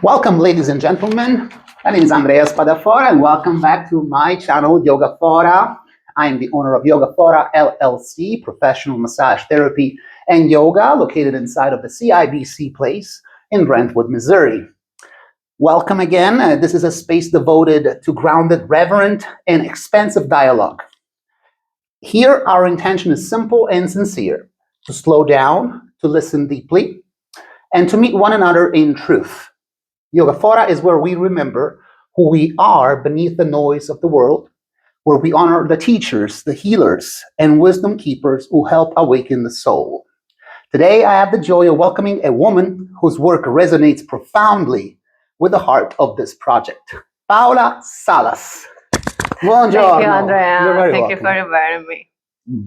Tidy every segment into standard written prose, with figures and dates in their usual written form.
Welcome, ladies and gentlemen. My name is Andrea Spadafora, and welcome back to my channel, Yogaphora. I am the owner of Yogaphora LLC, professional massage therapy and yoga, located inside of the CIBC place in Brentwood, Missouri. Welcome again. This is a space devoted to grounded, reverent, and expansive dialogue. Here, our intention is simple and sincere: to slow down, to listen deeply, and to meet one another in truth. Yogaphora is where we remember who we are beneath the noise of the world, where we honor the teachers, the healers, and wisdom keepers who help awaken the soul. Today, I have the joy of welcoming a woman whose work resonates profoundly with the heart of this project, Paola Salas. Buongiorno. Thank you, Andrea. You're very Thank welcome. you for inviting me.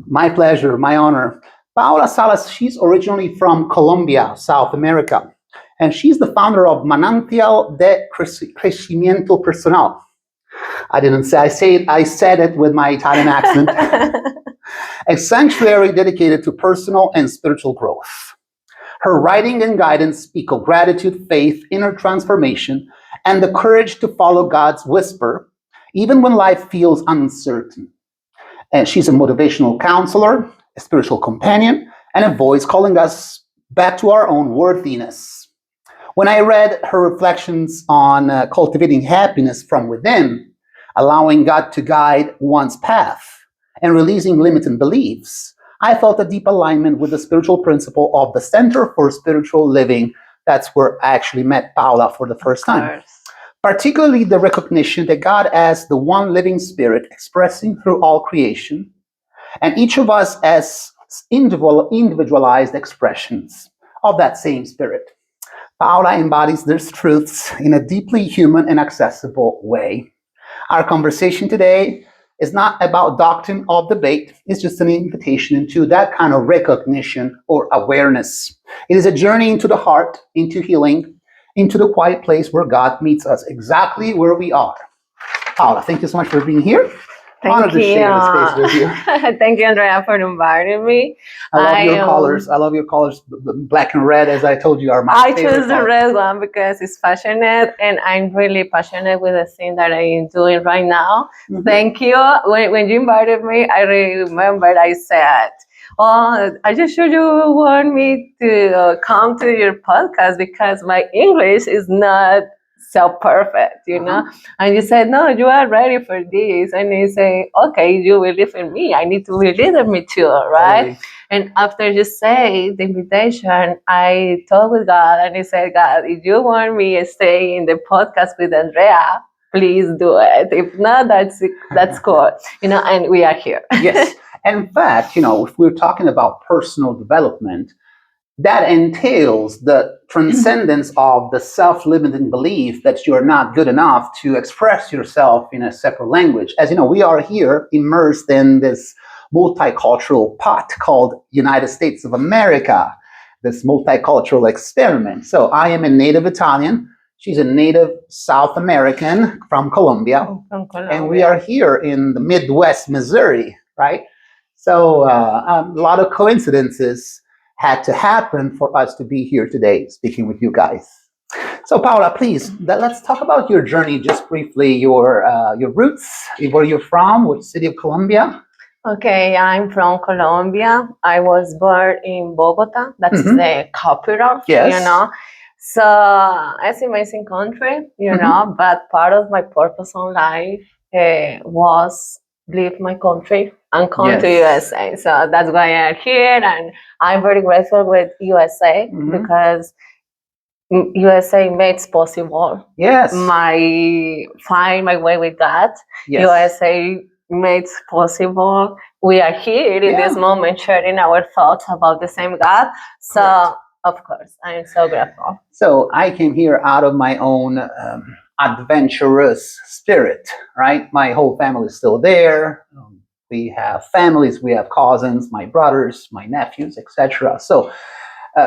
My pleasure, my honor. Paola Salas, she's originally from Colombia, South America, and she's the founder of Manantial de Crecimiento Personal. I said it with my Italian accent. A sanctuary dedicated to personal and spiritual growth. Her writing and guidance speak of gratitude, faith, inner transformation, and the courage to follow God's whisper, even when life feels uncertain. And she's a motivational counselor, a spiritual companion, and a voice calling us back to our own worthiness. When I read her reflections on cultivating happiness from within, allowing God to guide one's path, and releasing limiting beliefs, I felt a deep alignment with the spiritual principle of the Center for Spiritual Living. That's where I actually met Paola for the first time. Particularly the recognition that God as the one living spirit expressing through all creation, and each of us as individualized expressions of that same spirit. Paola embodies these truths in a deeply human and accessible way. Our conversation today is not about doctrine or debate. It's just an invitation into that kind of recognition or awareness. It is a journey into the heart, into healing, into the quiet place where God meets us exactly where we are. Paola, thank you so much for being here. Thank To share the space with you. Thank you, Andrea, for inviting me. I love your colors. I love your colors. The black and red, as I told you, are my favorite. I chose the colors. red one because it's passionate, and I'm really passionate with the thing that I'm doing right now. Mm-hmm. Thank you. When you invited me, I remembered I said, "Oh, I just sure you want me to come to your podcast because my English is not so perfect, you know." And you said, "No, you are ready for this." And you say, "Okay, you believe in me. I need to believe in me too, right?" Totally. And after you say the invitation, I talked with God, and I said, "God, if you want me to stay in the podcast with Andrea, please do it. If not, that's cool, you know." And we are here. Yes. And in fact, if we're talking about personal development, that entails the transcendence of the self-limiting belief that you're not good enough to express yourself in a separate language. As you know, we are here immersed in this multicultural pot called United States of America, this multicultural experiment. So I am a native Italian. She's a native South American from Colombia. And we are here in the Midwest, Missouri, right? So a lot of coincidences had to happen for us to be here today speaking with you guys. So Paola, please, let's talk about your journey just briefly, your roots, where you're from, which city of Colombia? Okay, I'm from Colombia. I was born in Bogota. That's the capital, yes. You know. So it's an amazing country, you know, but part of my purpose in life was leave my country and come to USA. So that's why I'm here, and I'm very grateful with USA because USA makes possible find my way with God. Yes. USA makes possible. We are here in this moment sharing our thoughts about the same God. So correct. Of course, I am so grateful. So I came here out of my own adventurous spirit, right? My whole family is still there. We have families, we have cousins, my brothers, my nephews, etc. So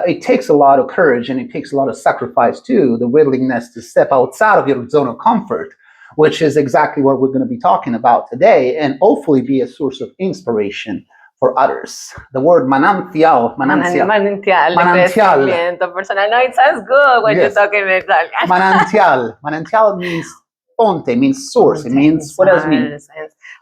it takes a lot of courage, and it takes a lot of sacrifice too, the willingness to step outside of your zone of comfort, which is exactly what we're going to be talking about today, and hopefully be a source of inspiration for others. The word manantial, Manantial de Manantial. Crecimiento Personal. No, it sounds good when Yes. you talk in Italian. Manantial means fonte, means source. It means, what does it mean?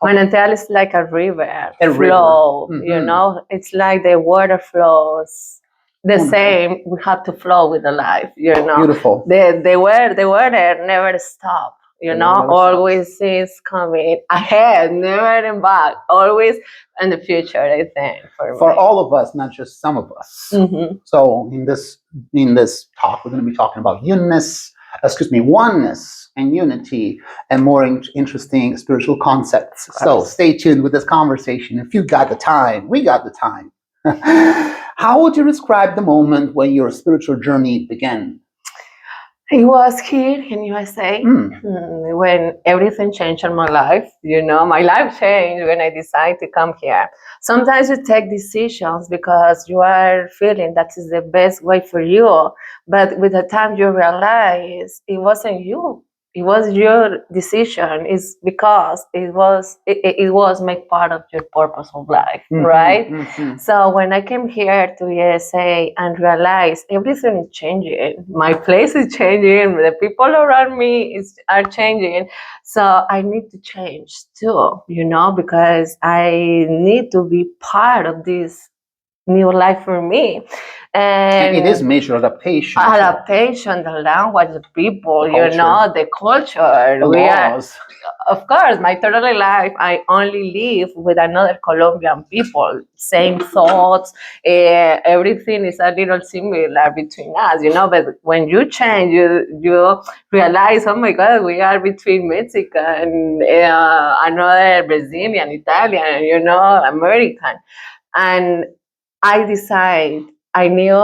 Manantial is like a river, A flow, river. you know? It's like the water flows. The Wonderful. same, we have to flow with the life, you know? Beautiful. The water never stop, you The know? water never Always is coming ahead, never in back, always in the future, I think, for For me. all of us, not just some of us. Mhm. So in this talk, we're going to be talking about oneness and unity, and more interesting spiritual concepts. So stay tuned with this conversation. If you got the time, we got the time. How would you describe the moment when your spiritual journey began? It was here in USA when everything changed in my life. You know, my life changed when I decided to come here. Sometimes you take decisions because you are feeling that is the best way for you. But with the time you realize it wasn't you. It was your decision. It's because it was make part of your purpose of life, right? Mm-hmm. So when I came here to USA and realized everything is changing, my place is changing, the people around me are changing, so I need to change too, you know, because I need to be part of this new life for me. And it is major adaptation. Adaptation, the language, the people, The culture. you know, the culture. The laws. Of course, my total life, I only live with another Colombian people. Same thoughts, everything is a little similar between us, you know. But when you change, you realize, oh my God, we are between Mexican, another Brazilian, Italian, you know, American. And I decide I need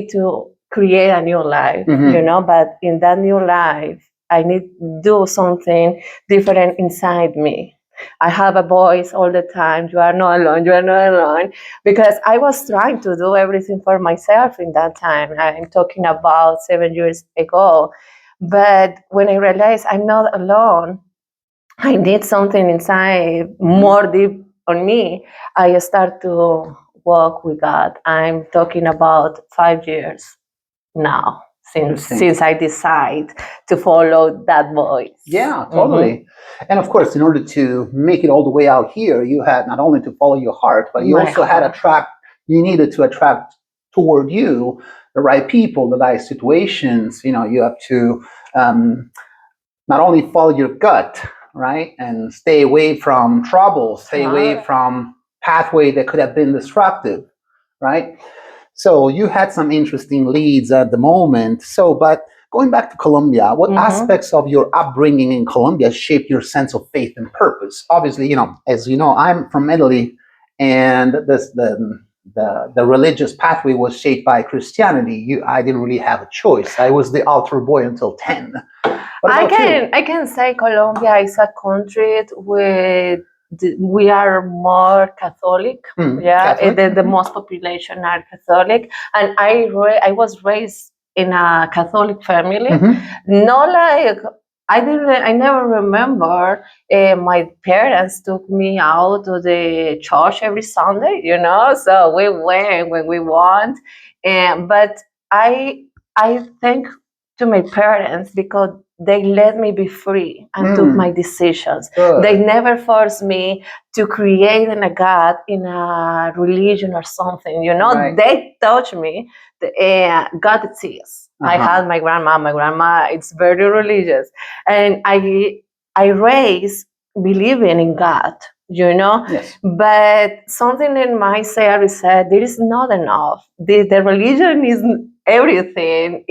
to create a new life, you know, but in that new life, I need to do something different inside me. I have a voice all the time. You are not alone. You are not alone. Because I was trying to do everything for myself in that time. I'm talking about 7 years ago. But when I realized I'm not alone, I need something inside more deep on me. I start to walk with God. I'm talking about 5 years now since I decide to follow that voice. Yeah, totally. And of course, in order to make it all the way out here, you had not only to follow your heart, but you also had you needed to attract toward you the right people, the right situations. You know, you have to not only follow your gut, right, and stay away from trouble, stay away from pathway that could have been destructive, right? So you had some interesting leads at the moment. So, but going back to Colombia, what aspects of your upbringing in Colombia shaped your sense of faith and purpose? Obviously, you know, as you know, I'm from Italy, and the religious pathway was shaped by Christianity. I didn't really have a choice. I was the altar boy until 10. I can say Colombia is a country with we are more Catholic. Catholic. The most population are Catholic, and I was raised in a Catholic family. Not like I never remember my parents took me out to the church every Sunday. You know, so we went when we want, but I thank to my parents because they let me be free and took my decisions. Good. They never forced me to create a God in a religion or something. You know, they taught me God exists. I had my grandma. My grandma, it's very religious, and I raised believing in God. You know, but something in myself said there is not enough. The religion is everything.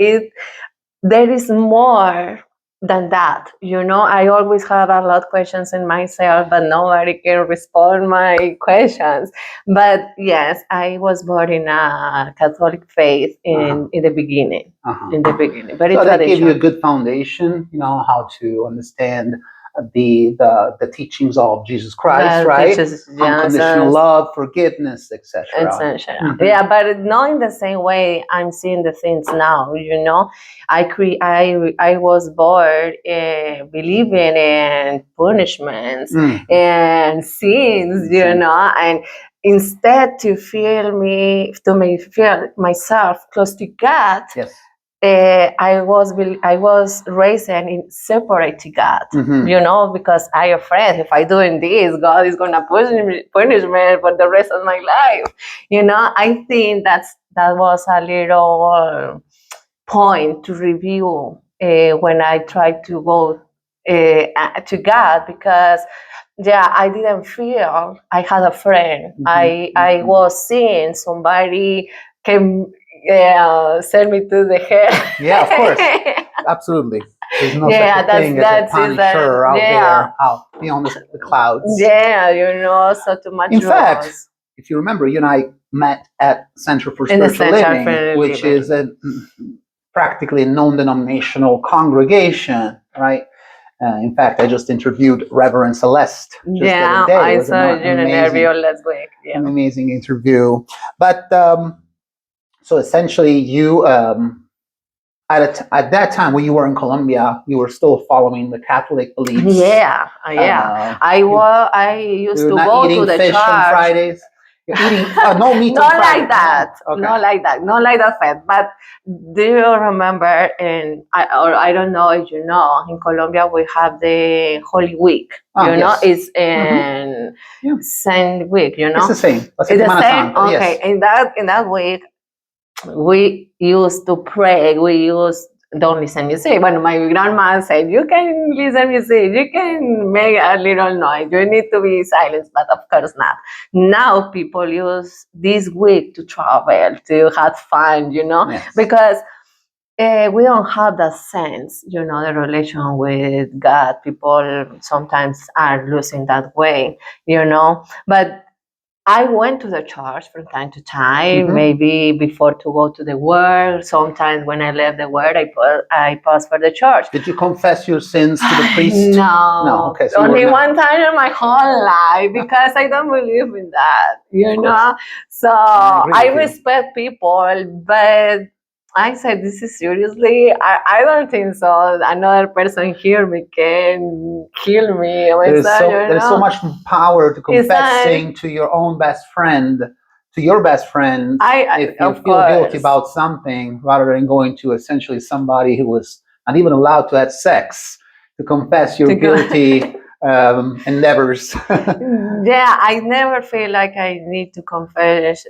There is more than that, you know. I always have a lot of questions in myself, but nobody can respond my questions. But yes, I was born in a Catholic faith in the beginning. In the beginning, very so that traditional. gave you a good foundation, you know, how to understand the teachings of Jesus Christ, That right? teaches Unconditional Jesus, love, forgiveness, etc. etc. Yeah, but not in the same way I'm seeing the things now. I was born believing in punishments and sins, and instead to make feel myself close to God. Yes. I was raised in separate to God, because I afraid if I doing this, God is gonna punish me for the rest of my life. I think that was a little point to review when I tried to go to God, because I didn't feel I had a friend. I was seeing somebody can send me to the hell. Yeah, of course. Absolutely. There's no Yeah, such a that's- thing as a that's- punisher out yeah. there, out beyond the clouds. Yeah, so too much. In fact, if you remember, you and I met at Center for In the Spiritual Center Living, for which Living. is a practically non-denominational congregation, right? In fact, I just interviewed Reverend Celeste just the other day. I It was saw you in an interview last week. an amazing interview. But so essentially, you at that time when you were in Colombia, you were still following the Catholic beliefs. Yeah. I used to not go eating to the fish church on Fridays. You're eating no meat on not Friday. like that. Okay. Not like that fat. But do you remember? I don't know if you know. In Colombia, we have the Holy Week. Yes. It's in Saint Week. It's the same. It's the same. Okay. Yes. In that week, we used to pray. We used don't listen music. When my grandma said, you can listen music, you can make a little noise, you need to be silent, but of course not. Now people use this week to travel, to have fun, Yes. because we don't have that sense, the relation with God. People sometimes are losing that way, but I went to the church from time to time, maybe before to go to the work. Sometimes when I left the work, I paused for the church. Did you confess your sins to the priest? No. Okay. So only one time in my whole life, because I don't believe in that, So I respect people, but I said, this is seriously? I don't think so. Another person here can kill me. There's so much power to confessing to your own best friend, to your best friend, if you feel guilty about something, rather than going to essentially somebody who was not even allowed to have sex, to confess your guilty endeavors. I never feel like I need to confess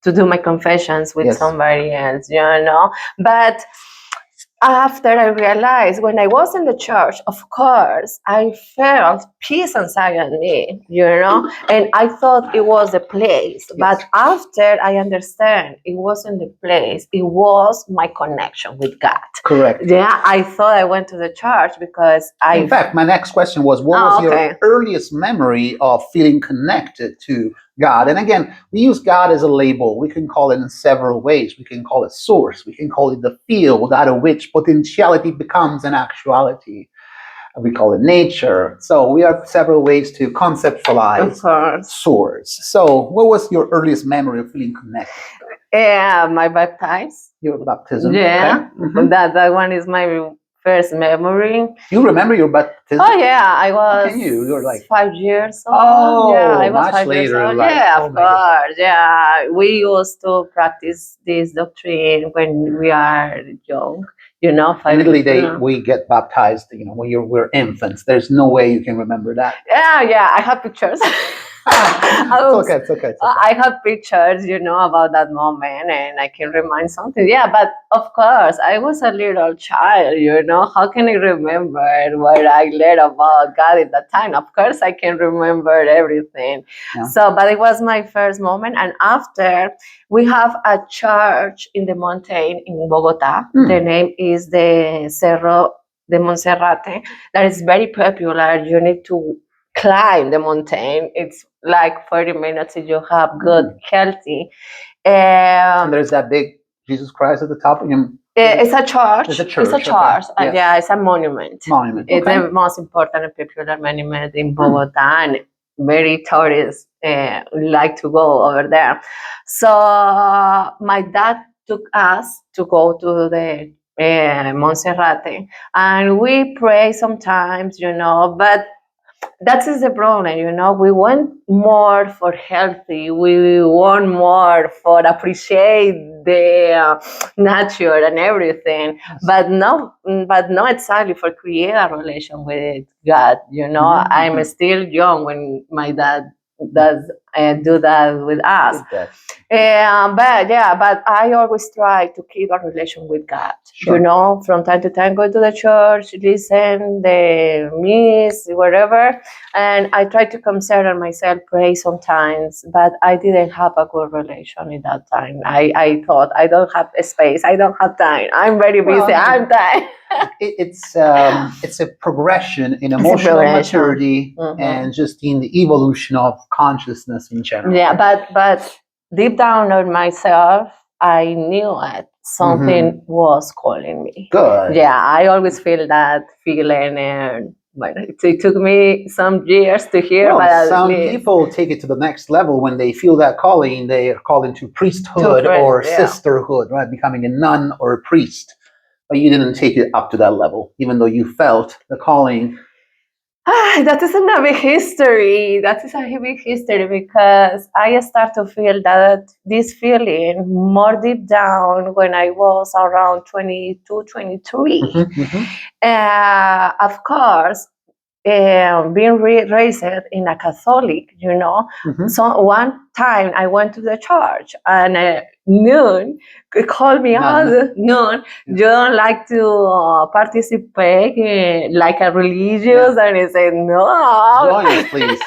to do my confessions with somebody else, but after I realized, when I was in the church, of course, I felt peace inside me, and I thought it was the place. But after I understand it wasn't the place, it was my connection with God. Correct. Yeah, I thought I went to the church because In fact, my next question was, what was your earliest memory of feeling connected to God? And again, we use God as a label. We can call it in several ways. We can call it source. We can call it the field out of which potentiality becomes an actuality. We call it nature. So we have several ways to conceptualize source. So what was your earliest memory of feeling connected? My baptism. Your baptism. Yeah. Okay. That one is my first memory. You remember your baptism? Oh yeah, I was. You were like 5 years old. Oh, yeah, I was much 5 later. years old. Yeah, of course. Yeah, we used to practice this doctrine when we are young. In Italy, we get baptized. When we're infants. There's no way you can remember that. Yeah, I have pictures. It's okay. I have pictures, about that moment, and I can remind something. Yeah, but of course, I was a little child, How can I remember what I learned about God at that time? Of course, I can remember everything. Yeah. So, but it was my first moment. And after, we have a church in the mountain in Bogota. The name is the Cerro de Monserrate. That is very popular. You need to climb the mountain. It's like 30 minutes if you have good healthy. And there's that big Jesus Christ at the top of him. It's a church. It's a church. It's a okay. church. Yes. Yeah, it's a monument. Monument. It's Okay. the most important and popular monument in Bogota, and very tourists like to go over there. So my dad took us to go to the Monserrate, and we pray sometimes, but that is the problem, we want more for healthy, we want more for appreciate the nature and everything, but not exactly for create a relation with God. I'm still young when my dad does do that with us. But I always try to keep a relation with God. Sure. From time to time, go to the church, listen the mass, whatever, and I try to consider myself, pray sometimes. But I didn't have a good relation in that time. I thought I don't have space, I don't have time. I'm very busy. Well, I'm tired. It's a progression in emotional maturity and just in the evolution of consciousness in general. Yeah, but deep down on myself, I knew it. Something was calling me. Good. Yeah, I always feel that feeling, and it took me some years to hear. Well, but at some least people take it to the next level when they feel that calling. They are called into priesthood To or yeah. sisterhood, right? Becoming a nun or a priest. But you didn't take it up to that level, even though you felt the calling. That is a big history. That is a big history because I start to feel that this feeling more deep down when I was around 22, 23. Of course, being raised in a Catholic, So one time I went to the church and noon called me out. Noon, you don't like to participate like a religious, and he said no. Join us, please.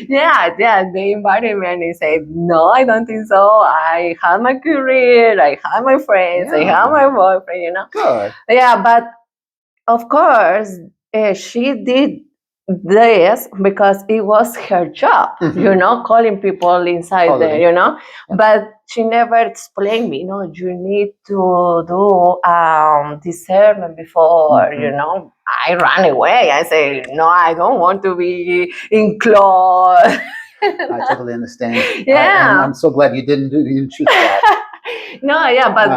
yeah, they invited me and he said no, I don't think so. I have my career, I have my friends, I have my boyfriend. Good. Yeah, but of course she did this because it was her job, calling people inside there, but she never explained me, you need to do discernment before, I ran away. I say, no, I don't want to be in clothes. I totally understand. Yeah. I'm so glad you didn't choose that. No, yeah, but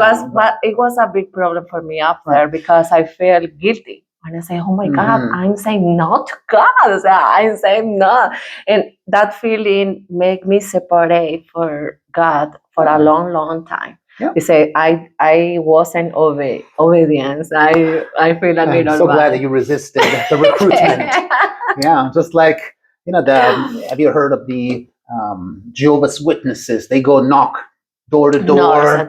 it was a big problem for me after because I felt guilty. And I say, oh my God, I'm saying no to God. I'm saying no. And that feeling made me separate for God for a long, long time. Yeah. You say, I wasn't obedience. I feel a little I'm so bad. glad that you resisted the recruitment. Yeah, just like, have you heard of the Jehovah's Witnesses? They go knock door to door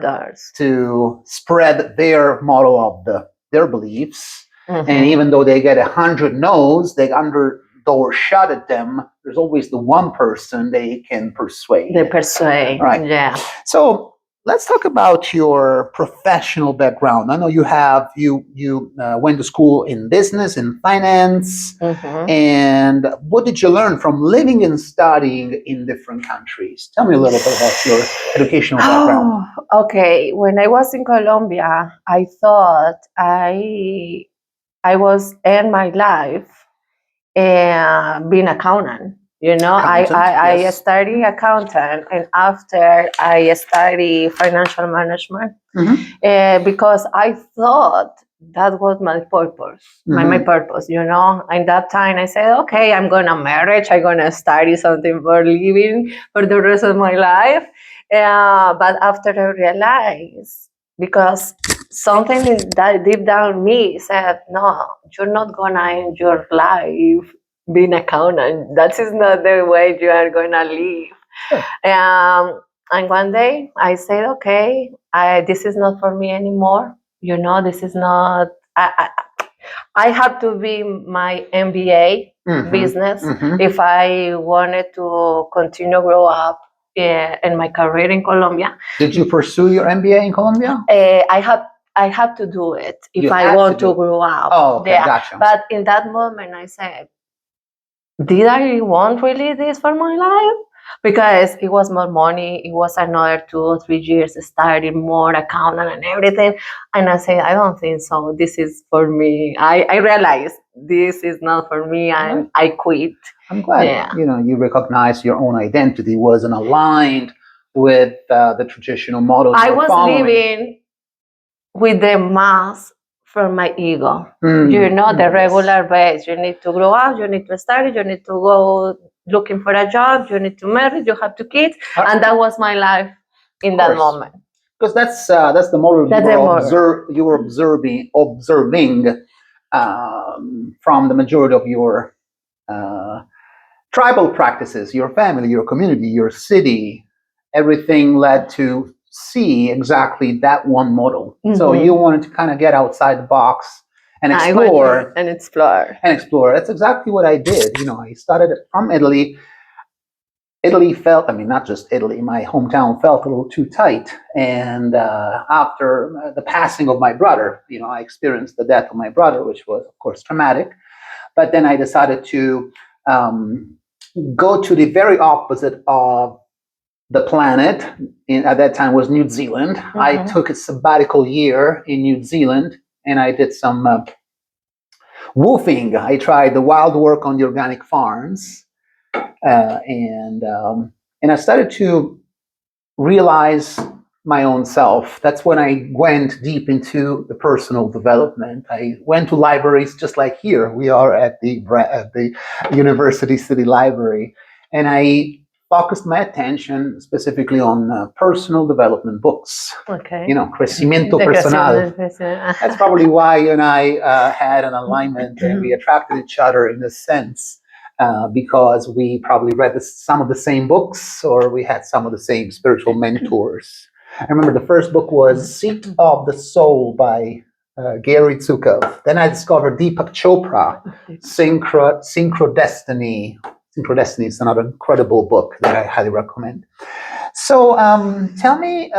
to spread their model of their beliefs. And even though they get 100 no's, they under door shut at them, there's always the one person they can persuade. They persuade, right? Yeah. So let's talk about your professional background. I know you went to school in business, in finance, and what did you learn from living and studying in different countries? Tell me a little bit about your educational background. Okay. When I was in Colombia, I thought I was in my life being accountant. I studied accountant, and after I studied financial management because I thought that was my purpose, my purpose. And that time I said, okay, I'm gonna marry, I'm gonna study something for living for the rest of my life. But after I realized, because something that deep down me said, no, you're not gonna end your life being accountant. That is not the way you are gonna live. Sure. And one day I said, okay, this is not for me anymore. This is not. I have to be my MBA business if I wanted to continue grow up in my career in Colombia. Did you pursue your MBA in Colombia? I have to do it if I want to grow up. Oh, okay, gotcha. But in that moment, I said, did I want really this for my life? because it was more money. It was another 2 or 3 years starting more accountant and everything. And I said, I don't think so. This is for me. I realized this is not for me, and I quit. I'm glad you recognize your own identity wasn't aligned with the traditional model you I were was following. living with the mask from my ego. Mm, The yes. regular base. You need to grow up, you need to study, you need to go looking for a job, you need to marry, you have 2 kids. And that was my life in that moment. Because that's the model you were observing from the majority of your tribal practices, your family, your community, your city. Everything led to see exactly that one model. So you wanted to kind of get outside the box and explore. That's exactly what I did. I started from Italy. Italy felt, not just Italy, my hometown felt a little too tight. And after the passing of my brother, I experienced the death of my brother, which was, of course, traumatic. But then I decided to go to the very opposite of the planet. At that time was New Zealand. I took a sabbatical year in New Zealand, and I did some woofing. I tried the wild work on the organic farms, and I started to realize my own self. That's when I went deep into the personal development. I went to libraries just like here. We are at the University City Library, and I focused my attention specifically on personal development books. Crecimiento Personal. That's probably why you and I had an alignment and we attracted each other in a sense. Because we probably read some of the same books or we had some of the same spiritual mentors. I remember the first book was Seat of the Soul by Gary Zukav. Then I discovered Deepak Chopra, Synchro Destiny. Synchro Destiny is another incredible book that I highly recommend. So tell me,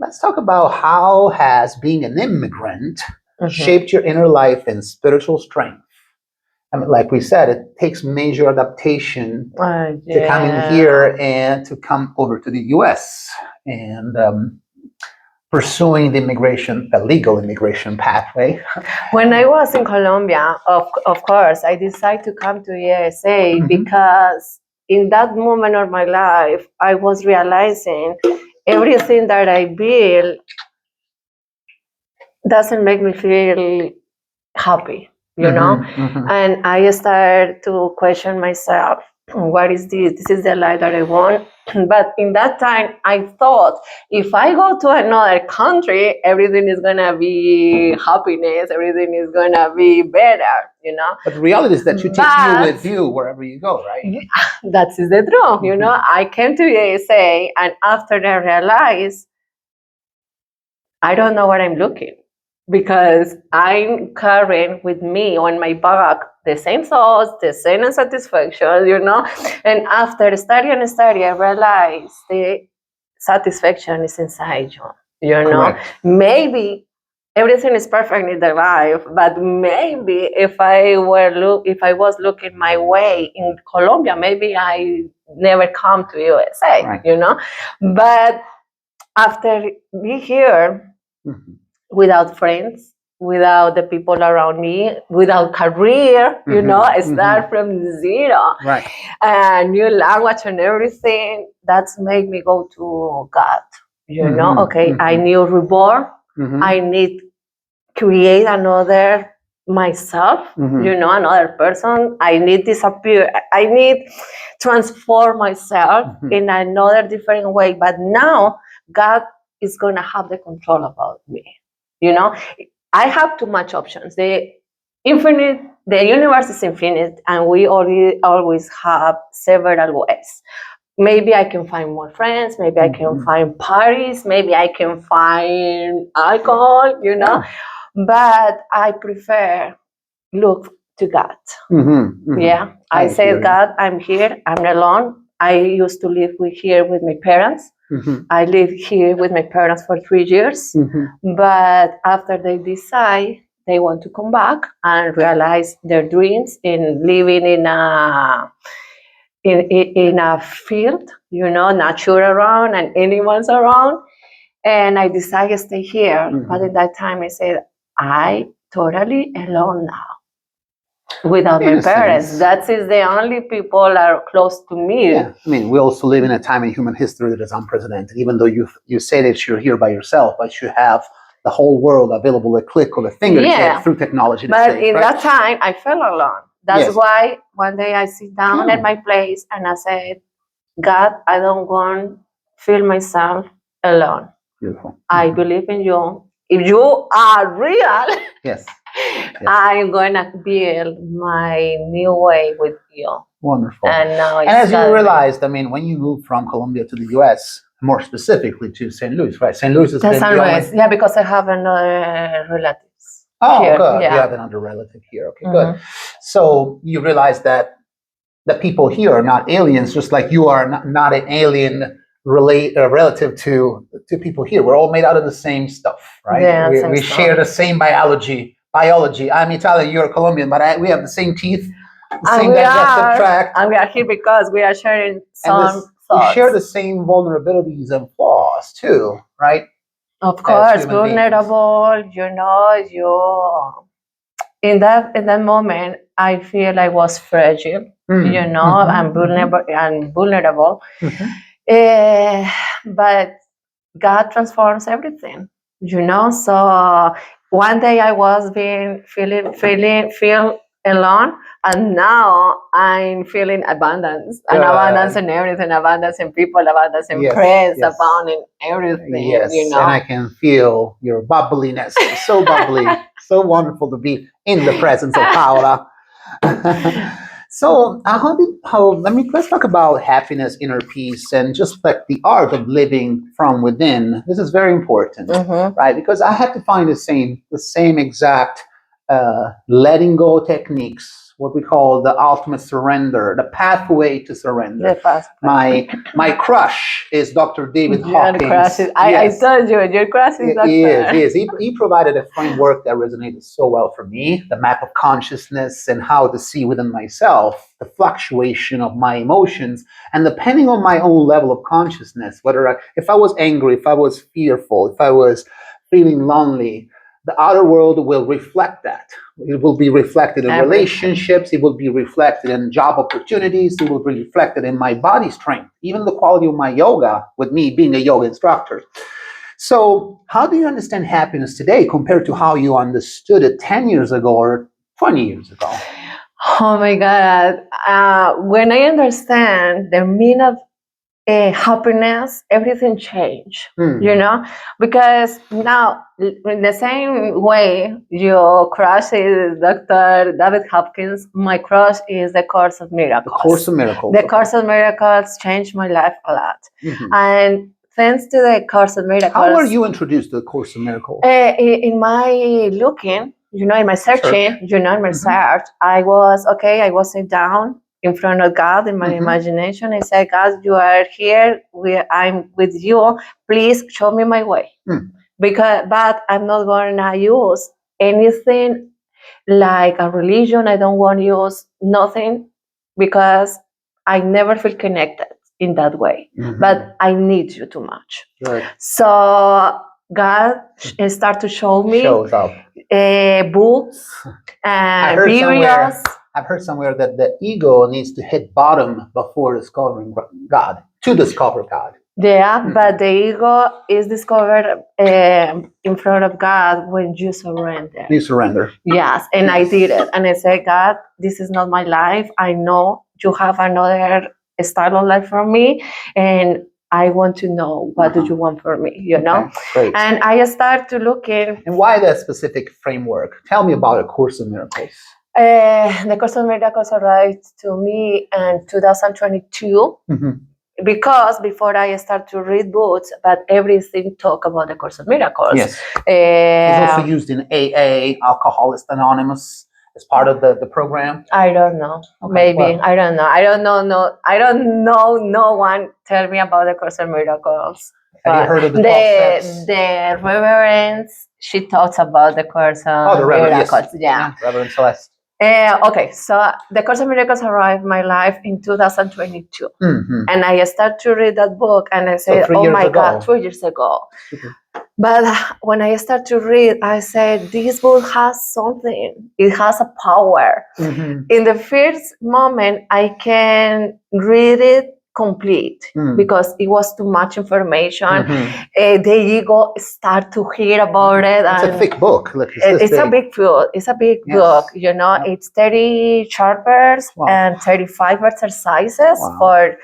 let's talk about how has being an immigrant shaped your inner life and spiritual strength? Like we said, it takes major adaptation to come in here and to come over to the U.S. and pursuing the legal immigration pathway. When I was in Colombia, of course, I decided to come to USA because in that moment of my life, I was realizing everything that I build doesn't make me feel happy. And I started to question myself, what is this? This is the life that I want. But in that time, I thought, if I go to another country, everything is going to be happiness, everything is going to be better, But the reality is that you take you with you wherever you go, right? That is the truth, I came to USA, and after I realized, I don't know what I'm looking. Because I'm carrying with me on my back the same thoughts, the same unsatisfaction, And after study, I realized the satisfaction is inside you, Correct. Maybe everything is perfect in the life, but maybe if I was looking my way in Colombia, maybe I never come to USA, But after being here, without friends, without the people around me, without career, I start from zero. Right. New language and everything, that's made me go to God. I need reborn. I need create another myself, another person. I need disappear. I need transform myself in another different way. But now God is going to have the control about me. I have too much options. The universe is infinite, and we always have several ways. Maybe I can find more friends. Maybe I can find parties. Maybe I can find alcohol. But I prefer look to God. I said, God, I'm here. I'm alone. I used to live here with my parents. I lived here with my parents for 3 years, but after they decide they want to come back and realize their dreams in living in a in a field, nature around and animals around. And I decided to stay here. Mhm. But in that time, I said, I totally alone now without In my a parents. sense. That is the only people are close to me. Yeah, I mean, we also live in a time in human history that is unprecedented. Even though you say that you're here by yourself, but you have the whole world available at a click of a fingertip Yeah. through technology. But in that time, I felt alone. That's Yes. why one day I sit down Yeah. at my place and I said, God, I don't want to feel myself alone. Beautiful. I believe in you. If you are real, Yes. I'm going to build my new way with you. Wonderful. And now And as you realized, I mean, when you moved from Colombia to the U.S., more specifically to St. Louis, right? St. Louis is St. Louis, yeah, because I have another relatives. Oh, here. good. Yeah. You have another relative here. Okay, good. So you realize that the people here are not aliens, just like you are not an alien relative to people here. We're all made out of the same stuff, right? Yeah, we share the same biology. I'm Italian, you're Colombian, but we have the same teeth, the same digestive tract. And we are here because we are sharing some we share the same vulnerabilities and flaws too, right? Of course, vulnerable, in that moment, I feel I was fragile, and vulnerable. But God transforms everything, So one day I was feel alone, and now I'm feeling abundance, and abundance in everything, abundance in people, abundance in friends, abundance in everything. Yes, and I can feel your bubbliness. So bubbly, so wonderful to be in the presence of Paola. So let's talk about happiness, inner peace, and just like the art of living from within. This is very important, right? Because I had to find the same exact letting go techniques, what we call the ultimate surrender, the pathway to surrender. My crush is Dr. David Hawkins. I told you, your crush is Dr. He is. He provided a framework that resonated so well for me, the map of consciousness and how to see within myself the fluctuation of my emotions. And depending on my own level of consciousness, if I was angry, if I was fearful, if I was feeling lonely, the outer world will reflect that. It will be reflected in relationships. It will be reflected in job opportunities. It will be reflected in my body strength, even the quality of my yoga, with me being a yoga instructor. So how do you understand happiness today compared to how you understood it 10 years ago or 20 years ago? Oh my God. When I understand the meaning of happiness, everything changed, because now in the same way your crush is Dr. David Hopkins, my crush is the Course of Miracles. The Course of Miracles. The Course of Miracles changed my life a lot. And thanks to the Course of Miracles. How were you introduced to the Course of Miracles? In my looking, in my searching, in my search, I was sitting down in front of God in my imagination. I said, God, you are here. I'm with you. Please show me my way. But I'm not going to use anything like a religion. I don't want to use nothing because I never feel connected in that way. But I need you too much. Right. So God started to show me books and videos. I've heard somewhere that the ego needs to hit bottom before discovering God, to discover God. Yeah, but the ego is discovered in front of God when you surrender. You surrender. Yes, and I did it. And I said, God, this is not my life. I know you have another style of life for me, and I want to know what do you want for me, Great. And I start to look in. And why that specific framework? Tell me about A Course in Miracles. The Course of Miracles arrived to me in 2022. Because before I start to read books, but everything talk about the Course of Miracles. Yes. It's also used in AA, Alcoholics Anonymous, as part of the program. I don't know. Maybe. Well, I don't know. I don't know. No one tell me about the Course of Miracles. Have you heard of the 12 steps? The Reverend, she talks about the Course of Miracles. Yes. Yeah. Reverend Celeste. Okay, so the Course of Miracles arrived in my life in 2022. Mhm. And I started to read that book and I said, 3 oh years my ago. God, 3 years ago. Super. But when I started to read, I said, this book has something. It has a power. Mhm. In the first moment, I can read it complete because it was too much information. Mhm. The ego start to hear about it. It's a and thick book. Look, it's a big book. It's a big Yes. book. You know, Yep. it's 30 chapters Wow. and 35 exercises Wow.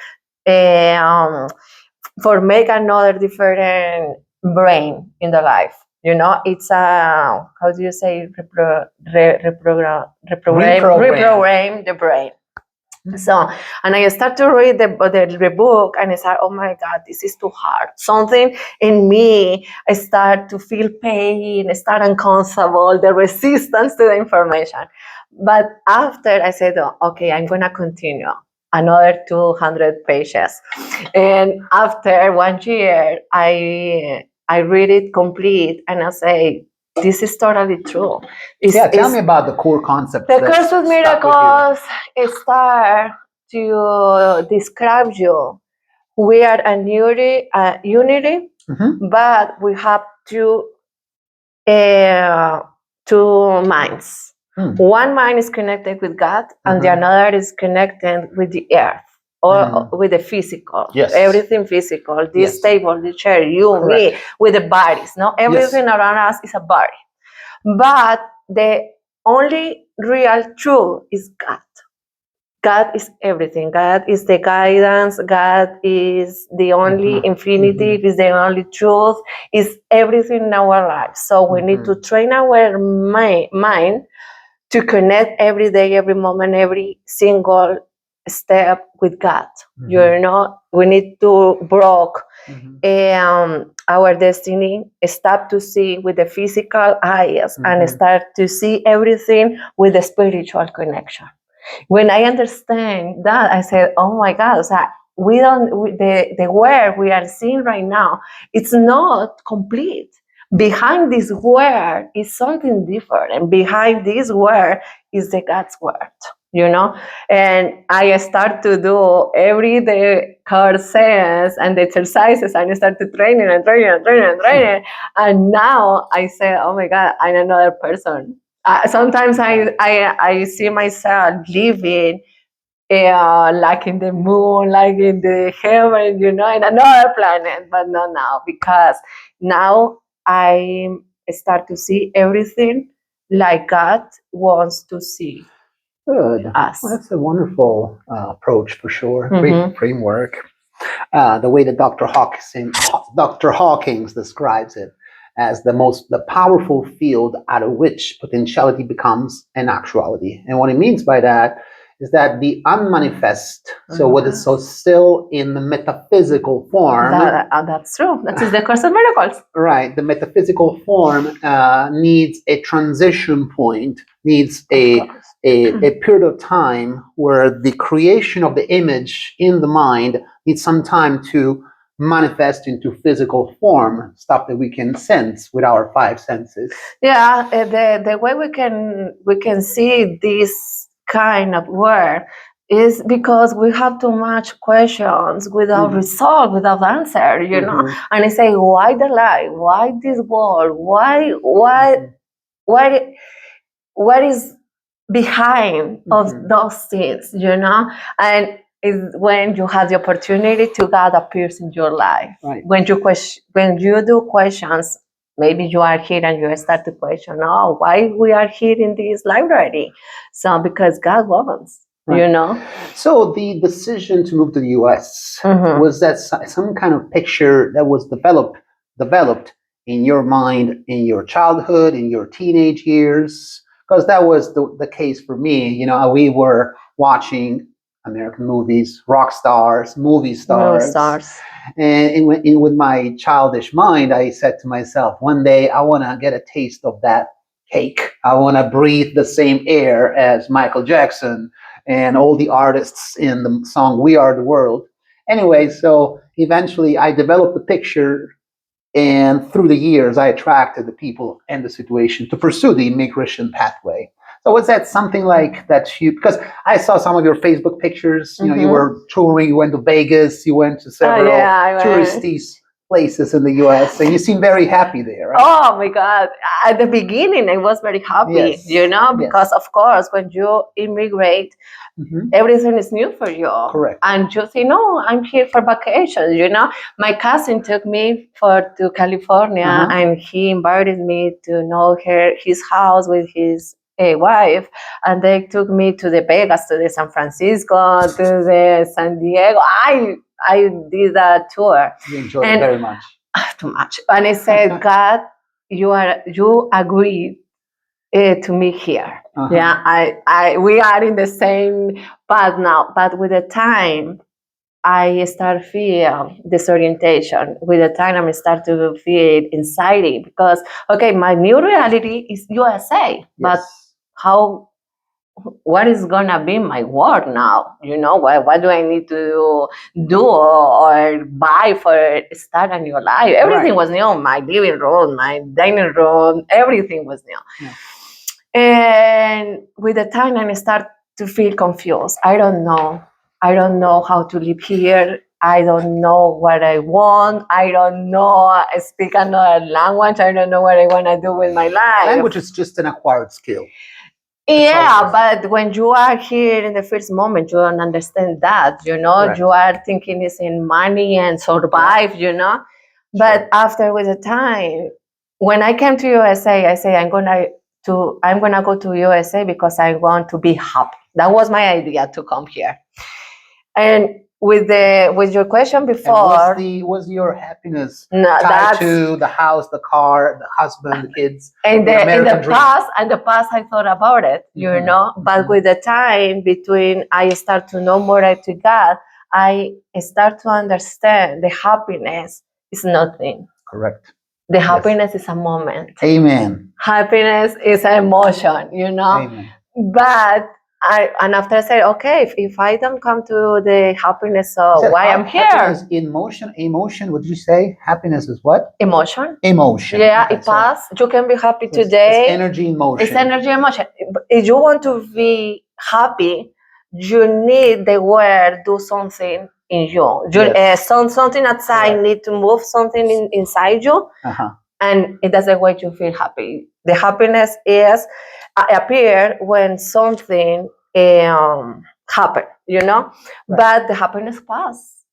for make another different brain in the life. You know, it's a how do you say reprogram the brain. So, and I start to read the book, and I said, "Oh my God, this is too hard." Something in me, I start to feel pain, I start uncomfortable, the resistance to the information. But after I said, oh, "Okay, I'm gonna continue." Another 200 pages, and after 1 year, I read it complete, and I say, "This is totally true." Tell me about the core concept. The Course of Miracles start to describe you. We are a unity, but we have two minds. One mind is connected with God, and the another is connected with the earth or with the physical. Yes. Everything physical. This table, the chair, you, Correct. me, with the bodies. No, everything around us is a body. But the only real truth is God. God is everything. God is the guidance. God is the only infinity. Is the only truth. Is everything in our lives. So we need to train our mind to connect every day, every moment, every single step with God. You know, we need to broke our destiny, start to see with the physical eyes and start to see everything with the spiritual connection. When I understand that, I said, "Oh my God!" So the world we are seeing right now, it's not complete. Behind this word is something different, and behind this word is the God's word. You know, and I start to do every day courses and the exercises, and I start to training, and now I say, "Oh my God, I'm another person." Sometimes I see myself living like in the moon, like in the heaven, you know, in another planet, but not now, because now I start to see everything like God wants to see Good. us. Well, that's a wonderful approach for sure. Great framework. The way that Dr. Hawkins describes it as the powerful field out of which potentiality becomes an actuality. And what he means by that is that the unmanifest, so what is so still in the metaphysical form. That's true. That is the Course of Miracles. Right. The metaphysical form needs a transition point, needs a period of time where the creation of the image in the mind needs some time to manifest into physical form, stuff that we can sense with our five senses. Yeah, the way we can see this kind of work is because we have too much questions without result, without answer, you know. And I say, why the lie? Why this world? What is behind of those things, you know? And it's when you have the opportunity to God appears in your life. Right. When you do questions, maybe you are here and you start to question, oh, why we are here in this library? So because God wants. Right. You know. So the decision to move to the U.S. was that some kind of picture that was developed in your mind in your childhood, in your teenage years, because that was the case for me. You know, we were watching American movies, rock stars, movie stars. And with my childish mind, I said to myself, one day I want to get a taste of that cake. I want to breathe the same air as Michael Jackson and all the artists in the song We Are the World. Anyway, so eventually I developed the picture, and through the years I attracted the people and the situation to pursue the immigration pathway. So was that something like that you, because I saw some of your Facebook pictures, you know, you were touring, you went to Vegas, you went to several I went. touristy places in the US, and you seem very happy there, right? Oh my God. At the beginning, I was very happy, Yes. you know, Yes. because of course, when you immigrate, everything is new for you. Correct. And you think, no, I'm here for vacation, you know. My cousin took me to California and he invited me to know his house with his wife, and they took me to the Vegas, to the San Francisco, to the San Diego. I did that tour. You enjoyed it very much. Too much. And I said, God, you agreed to me here. Yeah, we are in the same path now. But with the time, I start feel disorientation. With the time, I start to feel anxiety because my new reality is USA, but what is gonna be my work now? You know, what do I need to do or buy for start a new life? Everything was new. My living room, my dining room, everything was new. And with the time, I start to feel confused. I don't know how to live here. I don't know what I want. I don't know. I speak another language. I don't know what I want to do with my life. Language is just an acquired skill. Yeah, but when you are here in the first moment, you don't understand that, you know. Correct. You are thinking it's in money and survive, you know. But after with the time, when I came to USA, I say I'm gonna go to USA because I want to be happy. That was my idea to come here. And with your question before, was your happiness tied to the house, the car, the husband, the kids? In the past, I thought about it, you know. But with the time between, I start to know more to God. I start to understand the happiness is nothing. Correct. The happiness is a moment. Amen. Happiness is an emotion, you know. Amen. But after I said, okay, if I don't come to the happiness, so why I'm here? Happiness in motion. Emotion, would you say? Happiness is what? Emotion. Emotion. Yeah, it passes. You can be happy today. It's energy in motion. It's energy in motion. If you want to be happy, you need the word do something in you. Something outside need to move something inside you. And it doesn't make you feel happy. The happiness is appear when something happen, you know. But the happiness passes.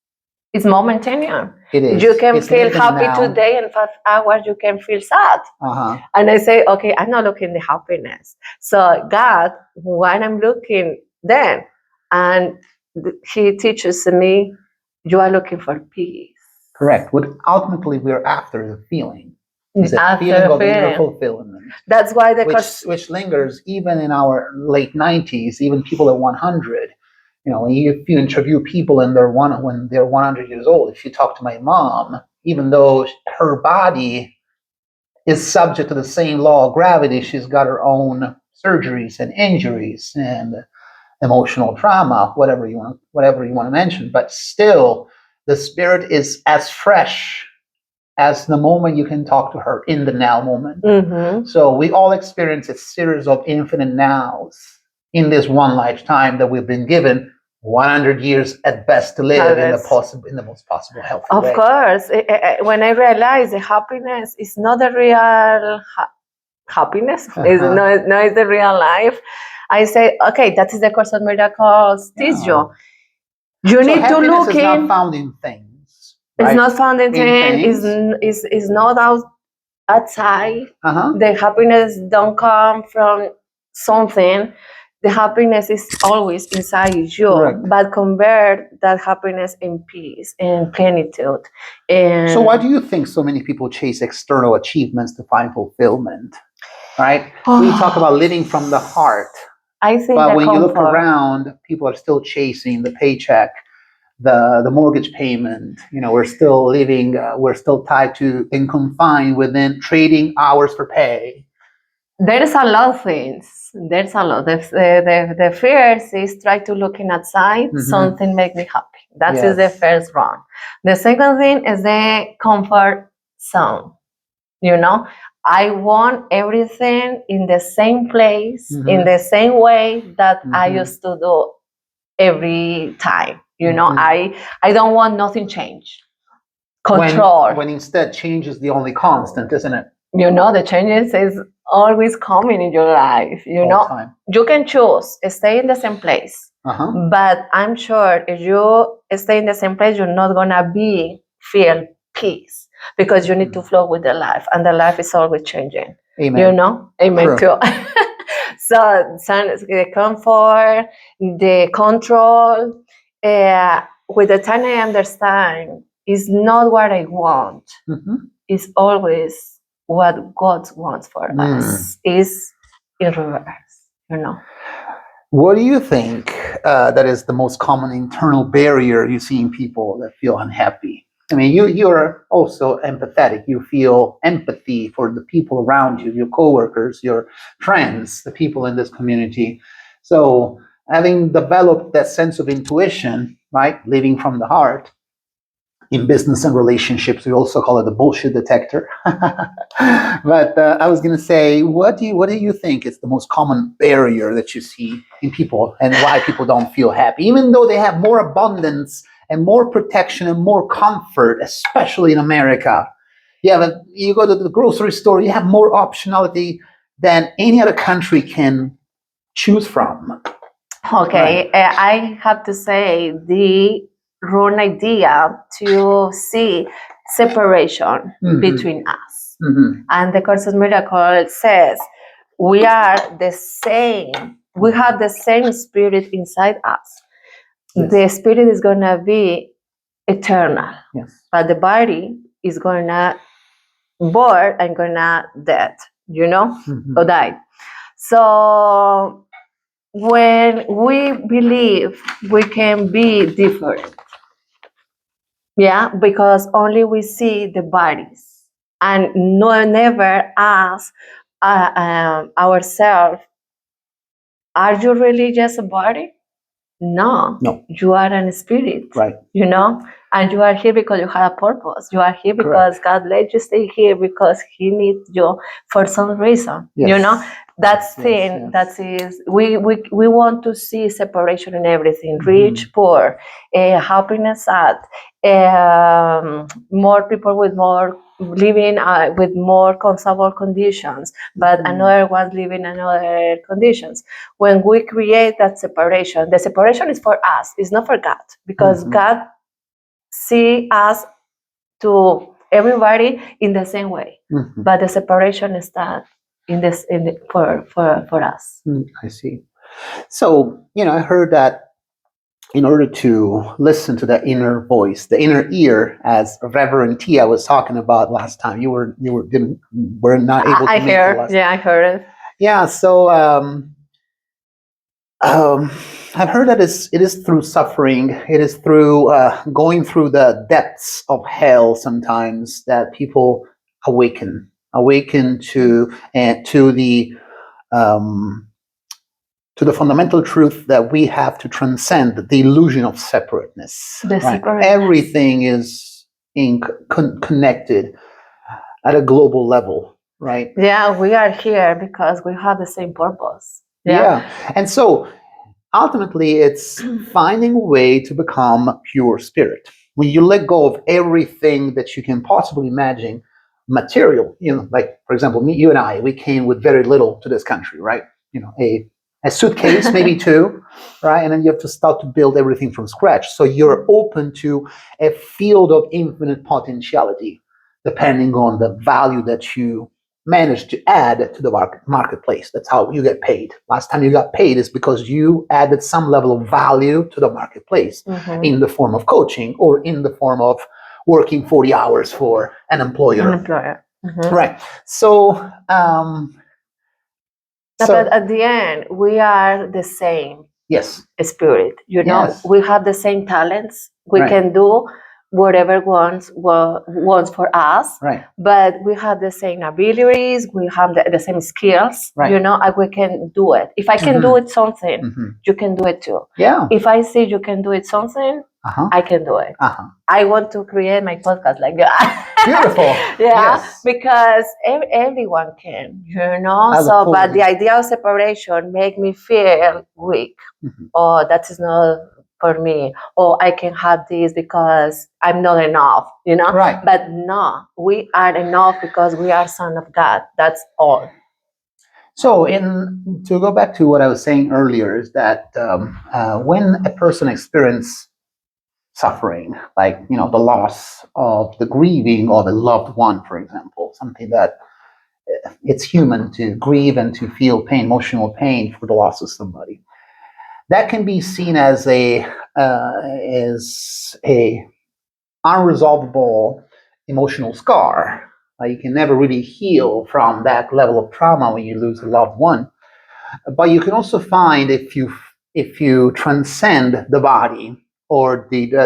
It's momentary. It is. You can feel happy today, and 5 hours you can feel sad. And I say, okay, I'm not looking the happiness. So God, when I'm looking then, and He teaches me, you are looking for peace. Correct. What ultimately we're after the feeling. Is a feeling of inner fulfillment. That's why which lingers even in our late 90s, even people at 100. You know, if you interview people when they're 100 years old, if you talk to my mom, even though her body is subject to the same law of gravity, she's got her own surgeries and injuries and emotional trauma, whatever you want to mention. But still, the spirit is as fresh as the moment you can talk to her in the now moment. So we all experience a series of infinite nows in this one lifetime that we've been given 100 years at best to live in the most possible healthy way. Of course. When I realized the happiness is not the real happiness, it's not the real life, I say, okay, that is the Course of Miracles teach you. You need to look in. Happiness is not found in things. Right? It's not found in things. It's not outside. The happiness don't come from something. The happiness is always inside you. Correct. But convert that happiness in peace and plenitude. So why do you think so many people chase external achievements to find fulfillment? Right? We talk about living from the heart. I think but when you look around, people are still chasing the paycheck, the mortgage payment. You know, we're still living, we're still tied to and confined within trading hours for pay. There's a lot of things. There's a lot. The first is try to looking outside, something make me happy. That is the first one. The second thing is the comfort zone. You know, I want everything in the same place, Mhm. in the same way that I Mhm. used to do every time. You know, Mhm. I don't want nothing change. Control. When instead change is the only constant, isn't it? You know, the changes is always coming in your life. You All know, the time. you can choose stay in the same place, but I'm sure if you stay in the same place, you're not gonna feel peace because you need to flow with the life, and the life is always changing. Amen. You know, amen True. too. So, the comfort, the control. With the time, I understand is not what I want. Mhm. It's always what God wants for us. Is in reverse. You know. What do you think that is the most common internal barrier you see in people that feel unhappy? I mean, you're also empathetic. You feel empathy for the people around you, your coworkers, your friends, the people in this community. So, having developed that sense of intuition, right, living from the heart, in business and relationships, we also call it the bullshit detector. But I was going to say, what do you think is the most common barrier that you see in people, and why people don't feel happy, even though they have more abundance and more protection and more comfort, especially in America? You go to the grocery store, you have more optionality than any other country can choose from. Okay, I have to say the wrong idea to see separation between us. And the Course of Miracles says we are the same. We have the same spirit inside us. Yes. The spirit is gonna be eternal, yes, but the body is gonna born and gonna dead. You know, or die. So when we believe we can be different, yeah, because only we see the bodies and never ask ourselves, are you really just a body? No, you are an spirit, right? You know, and you are here because you have a purpose. You are here because God let you stay here because He needs you for some reason. Yes. You know, that's thing. That is, we want to see separation in everything. Rich, poor, happiness, sad, more people with more living with more comfortable conditions, but another one living in other conditions. When we create that separation, the separation is for us, it's not for God, because God see us to everybody in the same way, but the separation is that for us. I see. So, I heard that in order to listen to that inner voice, the inner ear, as Reverend Tia was talking about last time, you were not able to make it last. Yeah, I heard it. Yeah, so I've heard that it is through suffering, it is through going through the depths of hell sometimes that people awaken to um, to the fundamental truth that we have to transcend the illusion of separateness. Right? Everything is connected at a global level, right? Yeah, we are here because we have the same purpose. Yeah. And so ultimately, it's finding a way to become pure spirit. When you let go of everything that you can possibly imagine, material, like, for example, you and I, we came with very little to this country, right? A suitcase, maybe two, right? And then you have to start to build everything from scratch. So you're open to a field of infinite potentiality, depending on the value that you manage to add to the marketplace. That's how you get paid. Last time you got paid is because you added some level of value to the marketplace in the form of coaching or in the form of working 40 hours for an employer. Right. So, but at the end, we are the same. Yes. Spirit. Yes. We have the same talents. We can do whatever wants for us. Right. But we have the same abilities. We have the same skills. Right. And we can do it. If I can do it something, you can do it too. Yeah. If I see you can do it something, I can do it. I want to create my podcast like that. Beautiful. Yeah, Yes. because everyone can, you know. I look So, forward but to the it. idea of separation make me feel weak. Oh, that is not for me. Oh, I can have this because I'm not enough, you know. Right. But no, we are enough because we are son of God. That's all. So, to go back to what I was saying earlier, is that when a person experiences suffering, like the loss of the grieving of a loved one, for example, something that it's human to grieve and to feel pain, emotional pain for the loss of somebody. That can be seen as a unresolvable emotional scar. You can never really heal from that level of trauma when you lose a loved one. But you can also find, if you transcend the body or the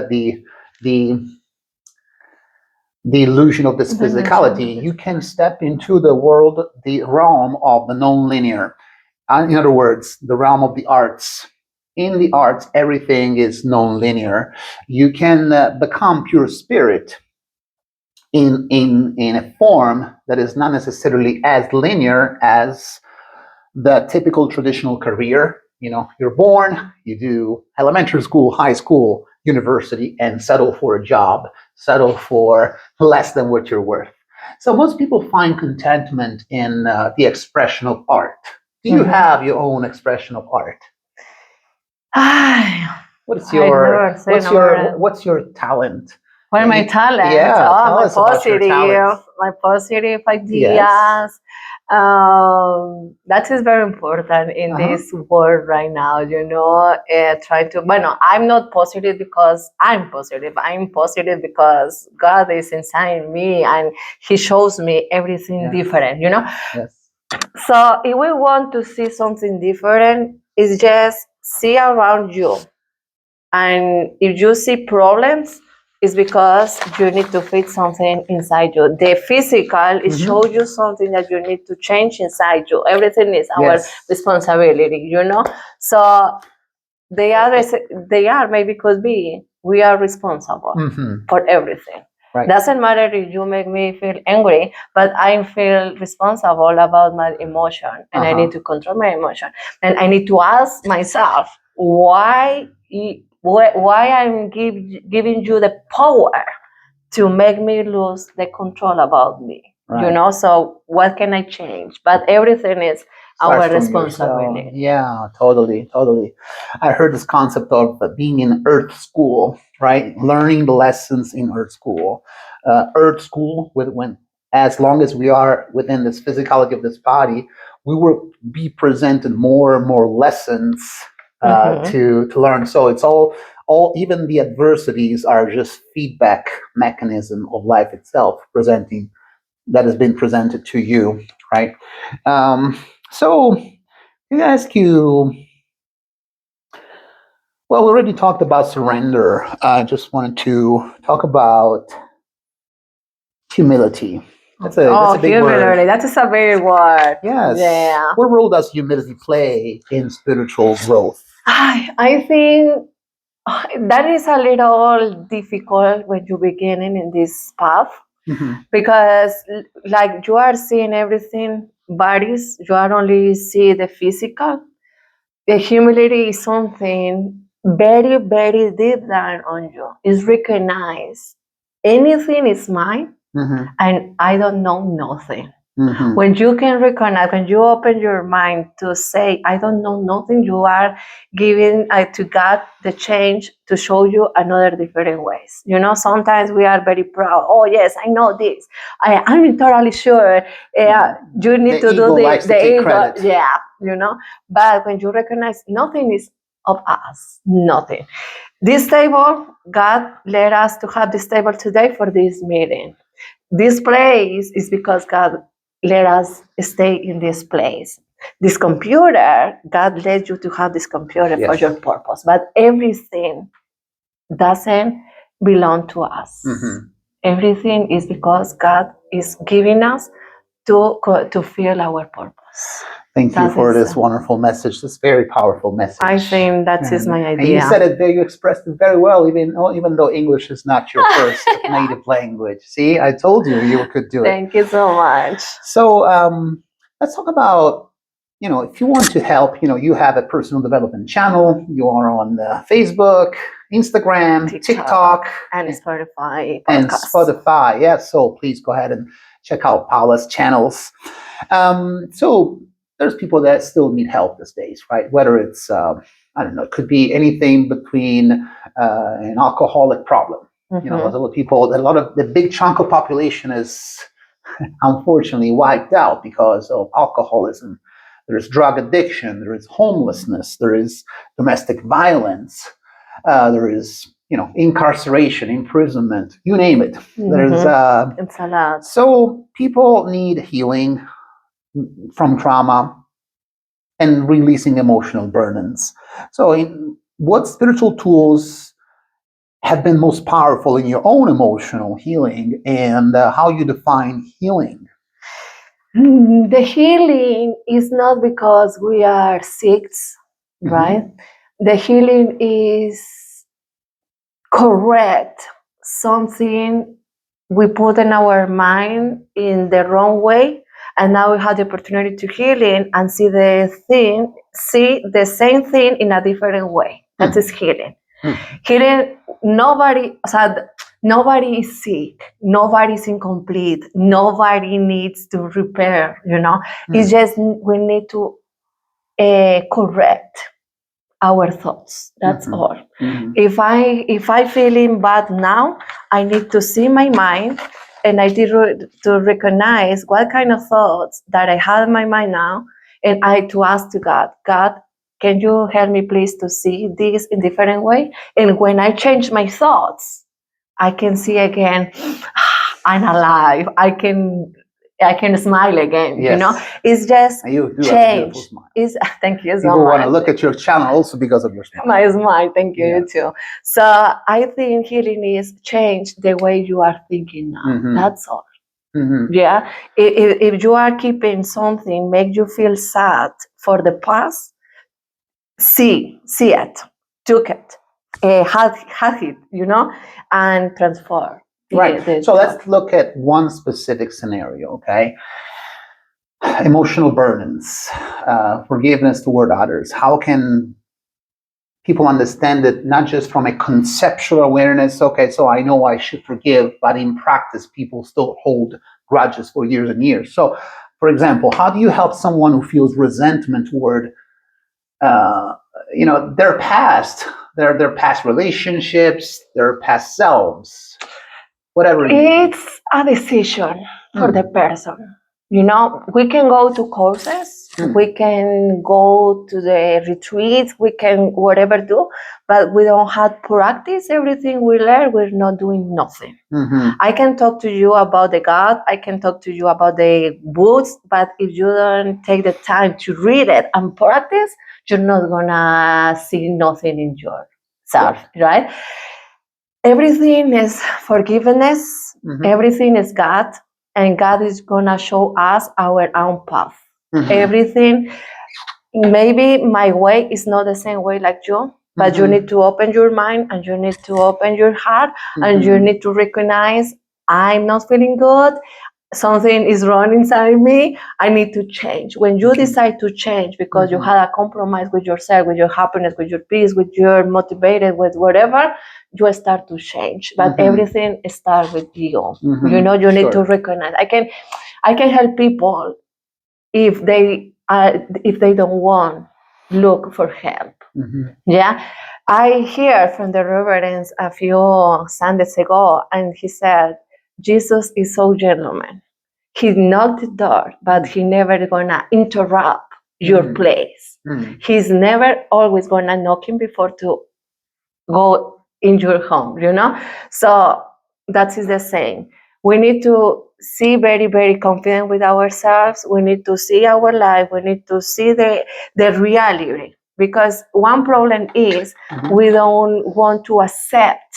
illusion of this physicality, you can step into the world, the realm of the non-linear. In other words, the realm of the arts. In the arts, everything is non-linear. You can become pure spirit in a form that is not necessarily as linear as the typical traditional career. You're born, you do elementary school, high school, university, and settle for a job, settle for less than what you're worth. So most people find contentment in the expression of art. Do you have your own expression of art? What's your talent? What are my talents? Yeah, tell my us about your talents. My positive ideas. Yes. That is very important in this world right now, try to, no, I'm not positive because I'm positive. I'm positive because God is inside me and He shows me everything different, Yes. So if we want to see something different, it's just see around you. And if you see problems, it's because you need to fix something inside you. The physical is show you something that you need to change inside you. Everything is our responsibility, So they are maybe could be we are responsible for everything. Right. Doesn't matter if you make me feel angry, but I feel responsible about my emotion, and I need to control my emotion, and I need to ask myself why I'm giving you the power to make me lose the control about me. Right. So what can I change? But everything is our responsibility. Yeah, totally. I heard this concept of being in Earth School, right? Learning the lessons in Earth School. Earth School, as long as we are within this physicality of this body, we will be presented more and more lessons to learn. So it's all even the adversities are just feedback mechanism of life itself that has been presented to you, right? So let me ask you, well, we already talked about surrender. I just wanted to talk about humility. That's a big humility. word. That is a big word. Yes. Yeah. What role does humility play in spiritual growth? I think that is a little difficult when you're beginning in this path because like you are seeing everything bodies, you are only see the physical. The humility is something very, very deep down on you. It's recognized. Anything is mine and I don't know nothing. When you can recognize, when you open your mind to say, I don't know nothing, you are giving to God the change to show you another different ways. Sometimes we are very proud. Oh, yes, I know this. I'm totally sure. You need to do the ego. Credit. Yeah, But when you recognize nothing is of us, nothing. This table, God led us to have this table today for this meeting. This place is because God let us stay in this place. This computer, God led you to have this computer for your purpose, but everything doesn't belong to us. Everything is because God is giving us to feel our purpose. Thank you That for is, this wonderful message, this very powerful message. I think that is my And you idea. said it very, you expressed it very well, even though English is not your first native language. See, I told you could do it. Thank you so much. So let's talk about, if you want to help, you have a personal development channel. You are on Facebook, Instagram, TikTok, and Spotify and podcast. Spotify. Yeah, so please go ahead and check out Paola's channels. So there's people that still need help these days, right? Whether it's, I don't know, it could be anything between an alcoholic problem. Mhm. A lot of the big chunk of population is unfortunately wiped out because of alcoholism. There is drug addiction, there is homelessness, there is domestic violence, there is, incarceration, imprisonment, you name it. There's It's a lot. so people need healing from trauma and releasing emotional burdens. So what spiritual tools have been most powerful in your own emotional healing, and how you define healing? The healing is not because we are sick, right? The healing is correct something we put in our mind in the wrong way, and now we have the opportunity to heal it and see the same thing in a different way. That is healing. Healing, nobody is sick, nobody is incomplete, nobody needs to repair, It's just we need to correct our thoughts. That's all. If I feeling bad now, I need to see my mind, and I need to recognize what kind of thoughts that I have in my mind now, and I to ask to God, can you help me please to see this in different way? And when I change my thoughts, I can see again, I'm alive. I can smile again. Yes. It's just you do change. Have a beautiful smile. Thank you so People much. want to look at your channel also because of your smile. My smile, thank you, Yeah. you too. So I think healing is change the way you are thinking now. That's all. Yeah. If you are keeping something make you feel sad for the past, see it, took it, have it, and transform. Right. So let's look at one specific scenario, okay? Emotional burdens, forgiveness toward others. How can people understand it not just from a conceptual awareness, okay, so I know I should forgive, but in practice, people still hold grudges for years and years. So, for example, how do you help someone who feels resentment toward their past, their past relationships, their past selves, whatever it may be? It's a decision for the person. We can go to courses, we can go to the retreats, we can whatever do, but we don't have practice everything we learn, we're not doing nothing. I can talk to you about the God, I can talk to you about the books, but if you don't take the time to read it and practice, you're not gonna see nothing in yourself, right? Everything is forgiveness, everything is God, and God is gonna show us our own path. Everything, maybe my way is not the same way like you, but you need to open your mind and you need to open your heart and you need to recognize I'm not feeling good, something is wrong inside me, I need to change. When you decide to change because you had a compromise with yourself, with your happiness, with your peace, with your motivated, with whatever, you start to change. But everything starts with you. You need to recognize. I can help people if they don't want look for help. Yeah, I heard from the Reverend a few Sundays ago, and he said Jesus is so gentleman. He knocked the door, but he never gonna interrupt your place. He's never always gonna knock him before to go in your home, So that is the saying. We need to see very, very confident with ourselves. We need to see our life. We need to see the reality. Because one problem is we don't want to accept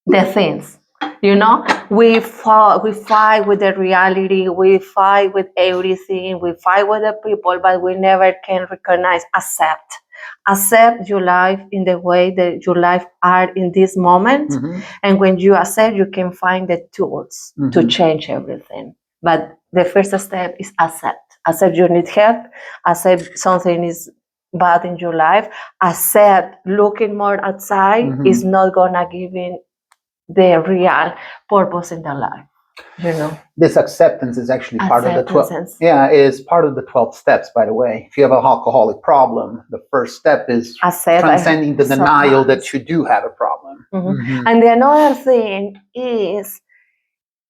the things. You know, we fight with the reality, we fight with everything, we fight with the people, but we never can recognize, accept your life in the way that your life are in this moment. And when you accept, you can find the tools to change everything. But the first step is accept you need help, accept something is bad in your life, accept looking more outside is not gonna give in the real purpose in the life. You know, This acceptance is actually part of the 12. Acceptance. Yeah, is part of the 12 steps, by the way. If you have an alcoholic problem, the first step is transcending the denial that you do have a problem. And the another thing is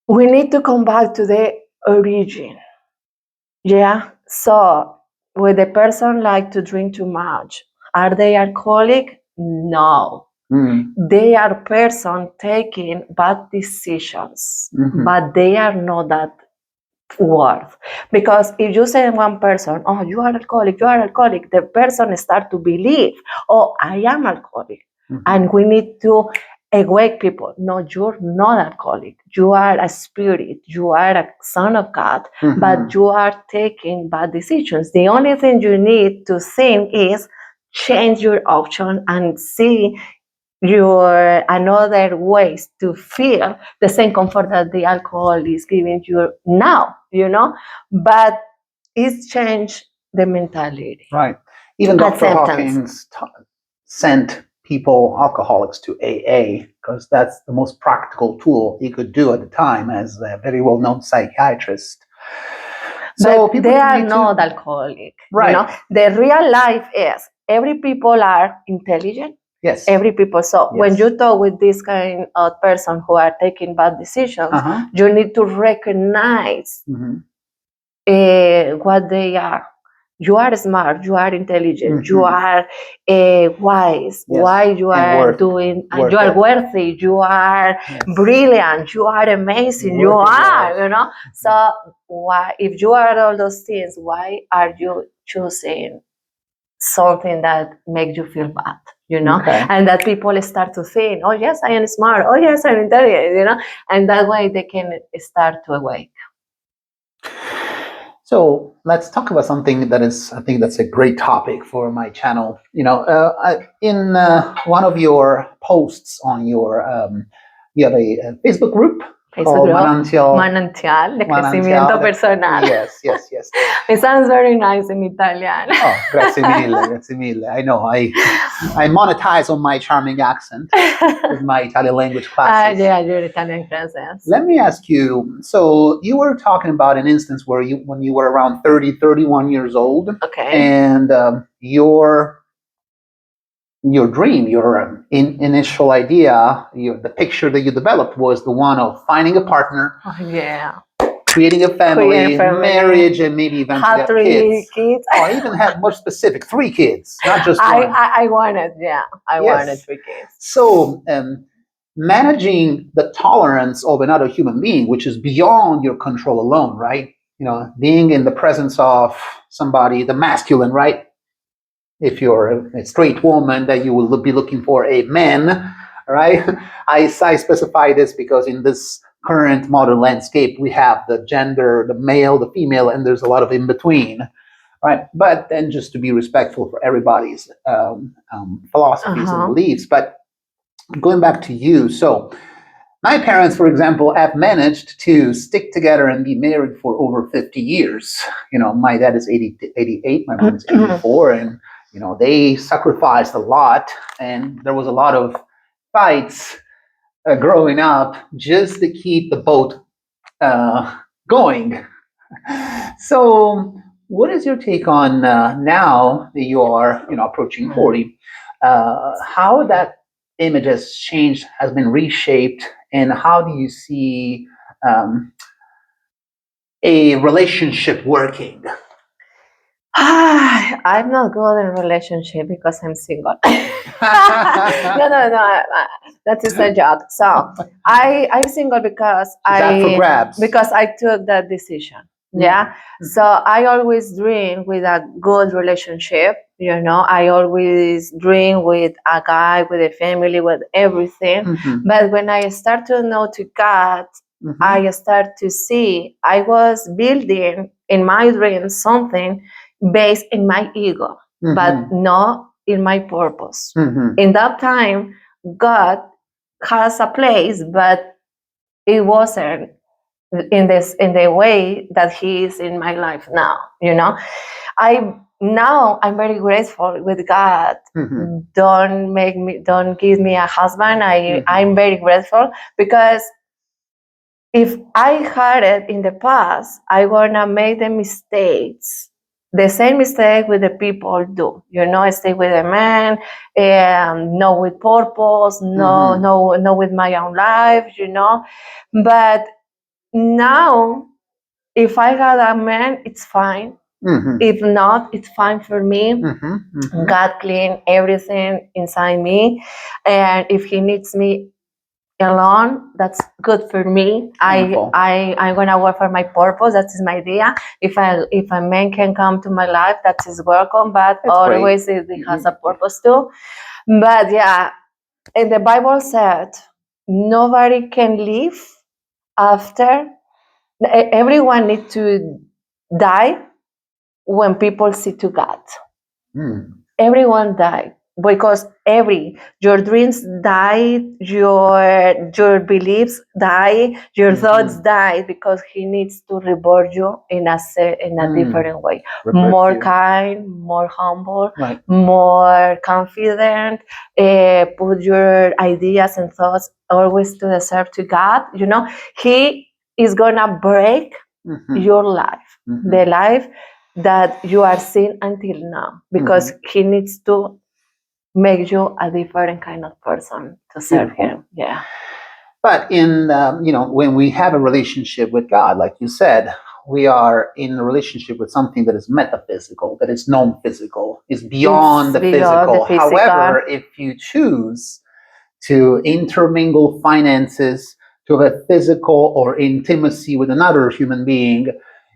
we need to come back to the origin. Yeah. So when the person like to drink too much, are they alcoholic? No. They are person taking bad decisions, but they are not that worth. Because if you say one person, oh, you are alcoholic, the person start to believe, oh, I am alcoholic. And we need to awake people. No, you're not alcoholic. You are a spirit. You are a son of God, but you are taking bad decisions. The only thing you need to think is change your option and see your another ways to feel the same comfort that the alcohol is giving you now, you know, but it's changed the mentality. Right. Even Dr. Hawkins sent people, alcoholics, to AA because that's the most practical tool he could do at the time as a very well-known psychiatrist. So but they are not alcoholic. Right. You know, the real life is every people are intelligent. Yes. Every people. So when you talk with this kind of person who are taking bad decisions, you need to recognize what they are. You are smart, you are intelligent, you are wise, why you are doing, and you are worthy, you are brilliant, you are amazing, you are, you know. So why, if you are all those things, why are you choosing something that makes you feel bad? You know, and that people start to think, oh yes, I am smart, oh yes, I'm intelligent, you know, and that way they can start to awake. So let's talk about something that is, I think that's a great topic for my channel. You know, in one of your posts on your, you have a Facebook group called Manantial de Crecimiento Personal. Yes. It sounds very nice in Italian. Oh, grazie mille. I know, I monetize on my charming accent with my Italian language classes. Yeah, your Italian classes. Let me ask you, so you were talking about an instance where when you were around 30, 31 years old, and your dream, your initial idea, the picture that you developed was the one of finding a partner, creating a family, marriage, and maybe eventually have 3 kids. Oh, even have more specific, 3 kids, not just one. I wanted 3 kids. So managing the tolerance of another human being, which is beyond your control alone, right? You know, being in the presence of somebody, the masculine, right? If you're a straight woman, that you will be looking for a man, right? I specify this because in this current modern landscape, we have the gender, the male, the female, and there's a lot of in between, right? But then just to be respectful for everybody's philosophies and beliefs. But going back to you, so my parents, for example, have managed to stick together and be married for over 50 years. You know, my dad is 88, my mom is 84, and you know, they sacrificed a lot, and there was a lot of fights growing up just to keep the boat going. So, what is your take on now that you are, you know, approaching 40? How that image has changed, has been reshaped, and how do you see a relationship working? I'm not good in relationship because I'm single. No. That is a joke. So I'm single because for grabs. Because I took that decision. Yeah. So I always dream with a good relationship. I always dream with a guy, with a family, with everything. Mhm. But when I start to know to God, Mhm. I start to see I was building in my dreams something based in my ego, but Mhm. not in my purpose. Mhm. In that time, God has a place, but it wasn't in the way that he is in my life now. I'm very grateful with God. Mhm. Don't give me a husband. Mhm. I'm very grateful because if I had it in the past, I wanna make the same mistake with the people do. I stay with a man, and no with purpose, Mhm. no with my own life. But now, if I got a man, it's fine. Mhm. If not, it's fine for me. Mhm. Mhm. God clean everything inside me, and if he needs me alone, that's good for me. Wonderful. I'm gonna work for my purpose. That is my idea. If a man can come to my life, that is welcome. But That's great. always it has a purpose too. But yeah, and the Bible said nobody can live after. Everyone needs to die when people see to God. Mm. Everyone died because your dreams die, your beliefs die, your thoughts die, because he needs to reborn you in a different way, Rebirth more you. kind, more humble, Right. more confident. Put your ideas and thoughts always to serve to God. He is gonna break Mhm. your life, Mhm. the life that you are seeing until now, because he needs to make you a different kind of person to serve Beautiful. him. Yeah. But when we have a relationship with God, like you said, we are in a relationship with something that is metaphysical, that is non-physical, is beyond the beyond the physical. physical. However, if you choose to intermingle finances, to have a physical or intimacy with another human being,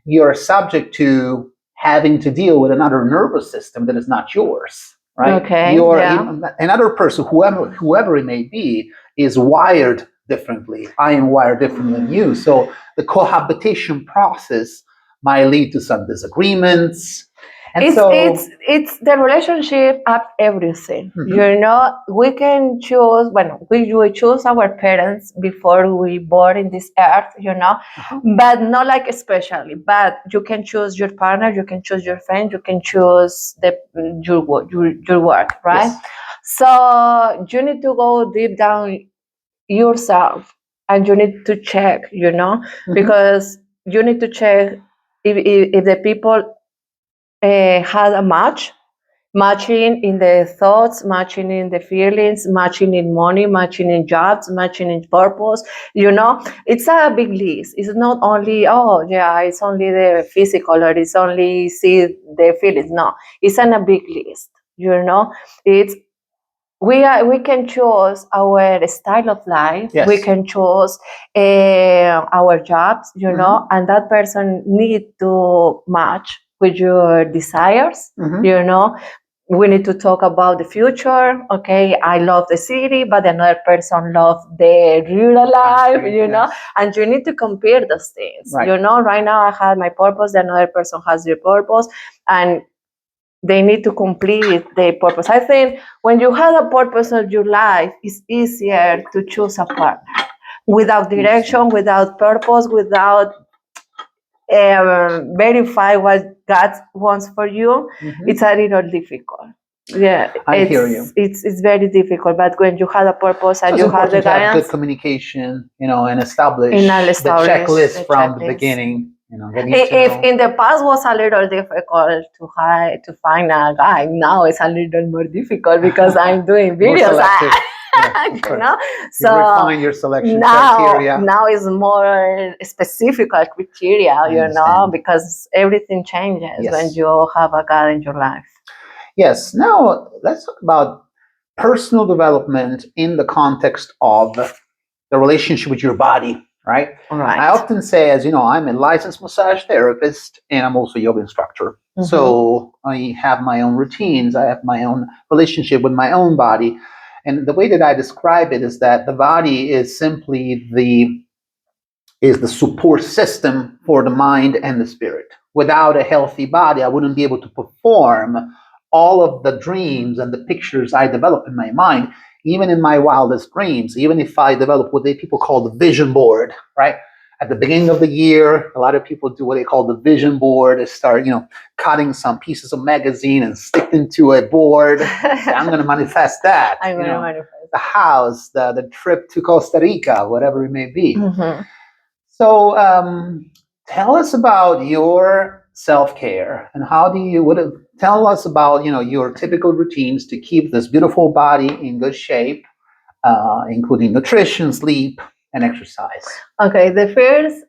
you're subject to having to deal with another nervous system that is not yours, right? Okay, You're yeah. another person, whoever it may be, is wired differently. I am wired differently than you. So the cohabitation process might lead to some disagreements. And It's the relationship of everything. We can choose we choose our parents before we born in this earth, but not like especially. But you can choose your partner, you can choose your friend, you can choose your work, right? Yes. So you need to go deep down yourself, and you need to check, because you need to check if the people had a matching in the thoughts, matching in the feelings, matching in money, matching in jobs, matching in purpose. It's a big list. It's not only, oh yeah, it's only the physical, or it's only see the feelings. No, it's a big list. It's we can choose our style of life. Yes. We can choose our jobs, and that person need to match with your desires. We need to talk about the future. Okay, I love the city, but another person loves the rural life. Yes. And you need to compare those things. Right. Right now I have my purpose, another person has their purpose, and they need to complete their purpose. I think when you have a purpose of your life, it's easier to choose a partner. Without direction, without purpose, without verify what God wants for you, it's a little difficult. Yeah, I hear you. It's very difficult. But when you have a purpose and So it's you have the important to have good guidance, communication, and establish establish the checklist the from the checklist. beginning. Getting to If know. in the past was a little difficult to find a guy, now it's a little more difficult because I'm doing More videos. selective. Yeah, of You course. know, You so refine your selection now criteria. now is more specific criteria, understand. because everything changes Yes. when you have a God in your life. Yes. Now let's talk about personal development in the context of the relationship with your body. right? All right. I often say, as you know, I'm a licensed massage therapist and I'm also a yoga instructor. So I have my own routines. I have my own relationship with my own body. And the way that I describe it is that the body is simply the support system for the mind and the spirit. Without a healthy body, I wouldn't be able to perform all of the dreams and the pictures I develop in my mind, even in my wildest dreams, even if I develop what people call the vision board, right? At the beginning of the year, a lot of people do what they call the vision board. They start, cutting some pieces of magazine and stick into a board. Say, I'm going to manifest that. I'm going to manifest the house, the trip to Costa Rica, whatever it may be. So tell us about your self-care and how do you tell us about your typical routines to keep this beautiful body in good shape, including nutrition, sleep, and exercise. Okay, the first